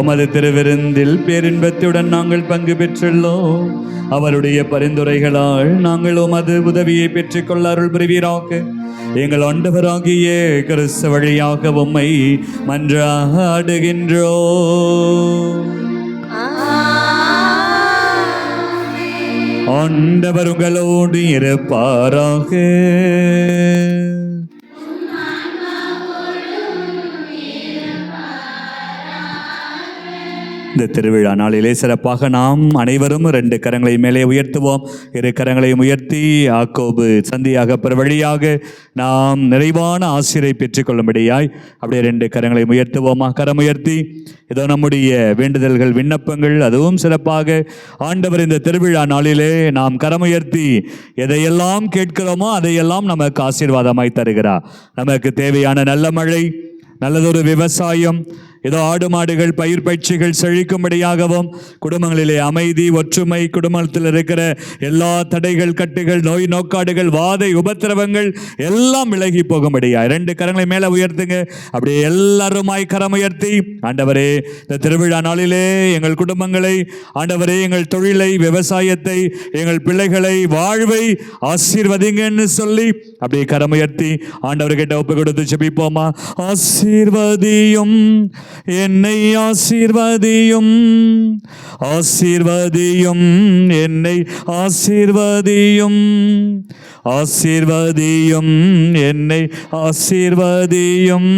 உமது திருவிருந்தில் பேரின்பத்துடன் நாங்கள் பங்கு பெற்றுள்ளோம். அவருடைய பரிந்துரைகளால் நாங்கள் உமது உதவியை பெற்றுக்கொள்ள அருள் புரிவீராக. எங்கள் ஆண்டவராகிய கிறிஸ்து வழியாக உம்மை மன்றாடுகின்றோம். ஆண்டவர் உங்களோடு இருப்பாராக. இந்த திருவிழா நாளிலே சிறப்பாக நாம் அனைவரும் 2 கரங்களை மேலே உயர்த்துவோம். 2 கரங்களையும் உயர்த்தி யாக்கோபு சந்தியாக பிற வழியாக நாம் நிறைவான ஆசிரை பெற்றுக்கொள்ளும்படியாய் அப்படியே 2 கரங்களையும் உயர்த்துவோமா? கரம் உயர்த்தி ஏதோ நம்முடைய வேண்டுதல்கள் விண்ணப்பங்கள் அதுவும் சிறப்பாக ஆண்டவர் இந்த திருவிழா நாளிலே நாம் கரமுயர்த்தி எதையெல்லாம் கேட்கிறோமோ அதையெல்லாம் நமக்கு ஆசீர்வாதமாய் தருகிறார். நமக்கு தேவையான நல்ல மழை, நல்லதொரு விவசாயம், ஏதோ ஆடு மாடுகள் பயிர் பயிற்சிகள் செழிக்கும்படியாகவும், குடும்பங்களிலே அமைதி ஒற்றுமை, குடும்பத்தில் இருக்கிற எல்லா தடைகள் கட்டுகள் நோய் நோக்காடுகள் வாதை உபத்திரவங்கள் எல்லாம் விலகி போகும்படியா 2 கரங்களை மேலே உயர்த்துங்க. அப்படியே எல்லாருமாய் கரம் உயர்த்தி ஆண்டவரே இந்த திருவிழா நாளிலே எங்கள் குடும்பங்களை, ஆண்டவரே எங்கள் தொழிலை, விவசாயத்தை, எங்கள் பிள்ளைகளை, வாழ்வை ஆசீர்வதிங்கன்னு சொல்லி அப்படியே கரம் உயர்த்தி ஆண்டவர்கிட்ட ஒப்பு கொடுத்து ஜெபிப்போமா? ஆசீர்வதியும் என்னை, ஆசீர்வதியும், ஆசீர்வதியும் என்னை, ஆசீர்வதியும், ஆசீர்வதியும் என்னை, ஆசீர்வதியும்,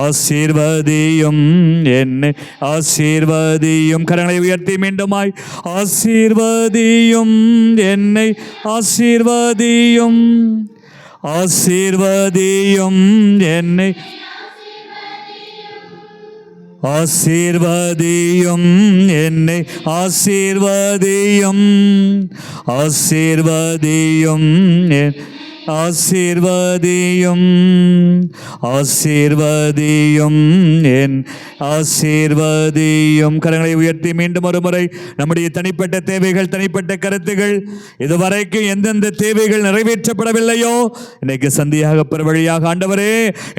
ஆசீர்வதியும் என்னை, ஆசீர்வதியும். கரங்களை உயர்த்தி மீண்டுமாய் ஆசீர்வதியும் என்னை, ஆசீர்வதியும், ஆசீர்வதியும் என்னை, ஆசீர்வதியும் என்னை, ஆசீர்வதியும், ஆசீர்வதியும், ஆசீர்வதியும், ஆசீர்வதியும் என், ஆசீர்வதியும். கரங்களை உயர்த்தி மீண்டும் ஒரு முறை நம்முடைய தனிப்பட்ட தேவைகள், தனிப்பட்ட கருத்துகள், இதுவரைக்கும் எந்தெந்த தேவைகள் நிறைவேற்றப்படவில்லையோ இன்னைக்கு சந்தியாக பிற வழியாக ஆண்டவரே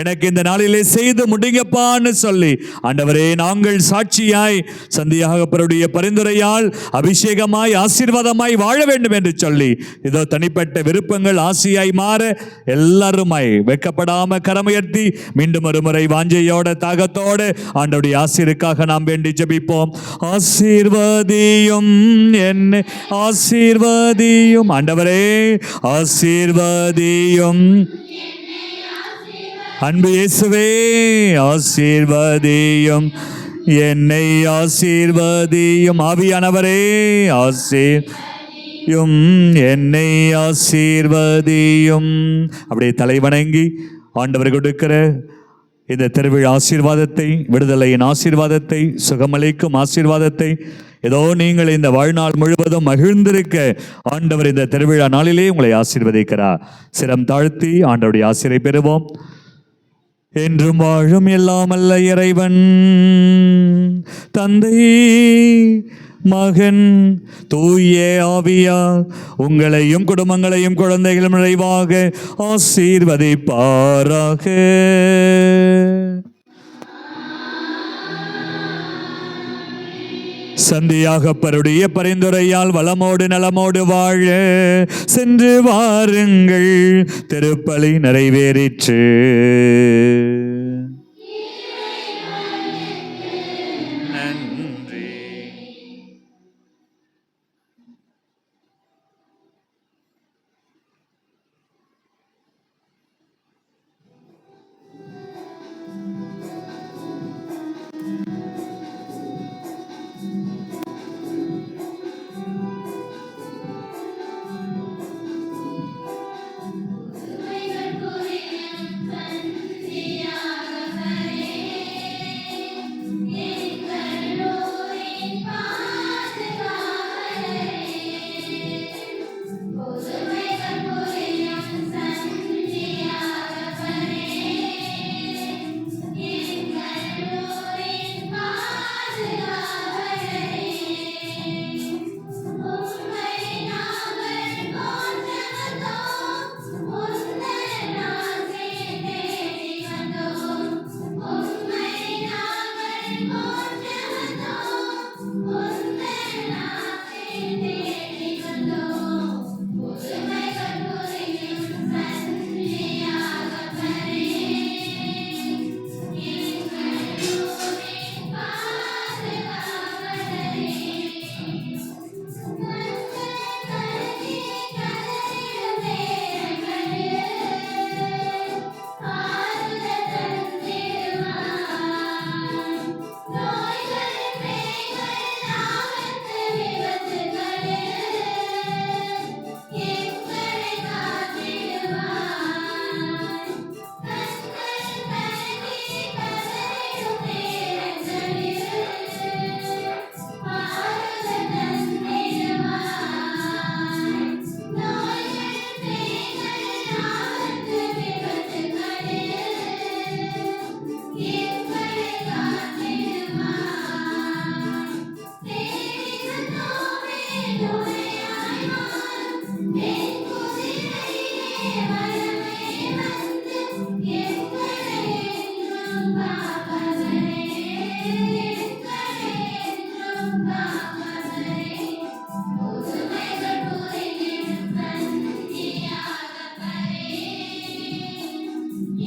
எனக்கு இந்த நாளிலே செய்து முடிங்கப்பான்னு சொல்லி ஆண்டவரே நாங்கள் சாட்சியாய் சந்தியாக பிறருடைய பரிந்துரையால் அபிஷேகமாய் ஆசீர்வாதமாய் வாழ வேண்டும் என்று சொல்லி இதோ தனிப்பட்ட விருப்பங்கள் ஆசையாய் மாற எல்லாருமாய் வெக்கப்படாம கரமுயர்த்தி மீண்டும் ஒரு முறை வாஞ்சையோட தாகத்தோடு ஆண்டவருடைய ஆசீர்வாதத்துக்காக நாம் வேண்டி ஜெபிப்போம். ஆசீர்வதியும் என்னை, ஆசீர்வதியும் ஆண்டவரே, ஆசீர்வதியும் அன்பு இயேசுவே, ஆசீர்வதியும் என்னை, ஆசீர்வதியும் ஆவியானவரே, என்னை ஆசீர்வதியும். அப்படியே தலைவணங்கி ஆண்டவர் கொடுக்கிற இந்த திருவிழா ஆசீர்வாதத்தை, விடுதலையின் ஆசீர்வாதத்தை, சுகமளிக்கும் ஆசீர்வாதத்தை ஏதோ நீங்கள் இந்த வாழ்நாள் முழுவதும் மகிழ்ந்திருக்க ஆண்டவர் இந்த திருவிழா நாளிலே உங்களை ஆசீர்வதிக்கிறார். சிரம் தாழ்த்தி ஆண்டவருடைய ஆசீரை பெறுவோம். என்றும் வாழும் எல்லாமல்ல இறைவன் தந்தை மகன் தூய ஆவியா உங்களையும் குடும்பங்களையும் குழந்தைகளும் நிறைவாக ஆசீர்வதிப்பாராக. சந்தியாகப்பருடைய பரிந்துரையால் வளமோடு நலமோடு வாழ சென்று வாருங்கள். திருப்பலி நிறைவேறிற்று. Yeah.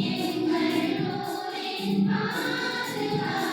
எங்கள் ஊரின் பாதுகாவலரே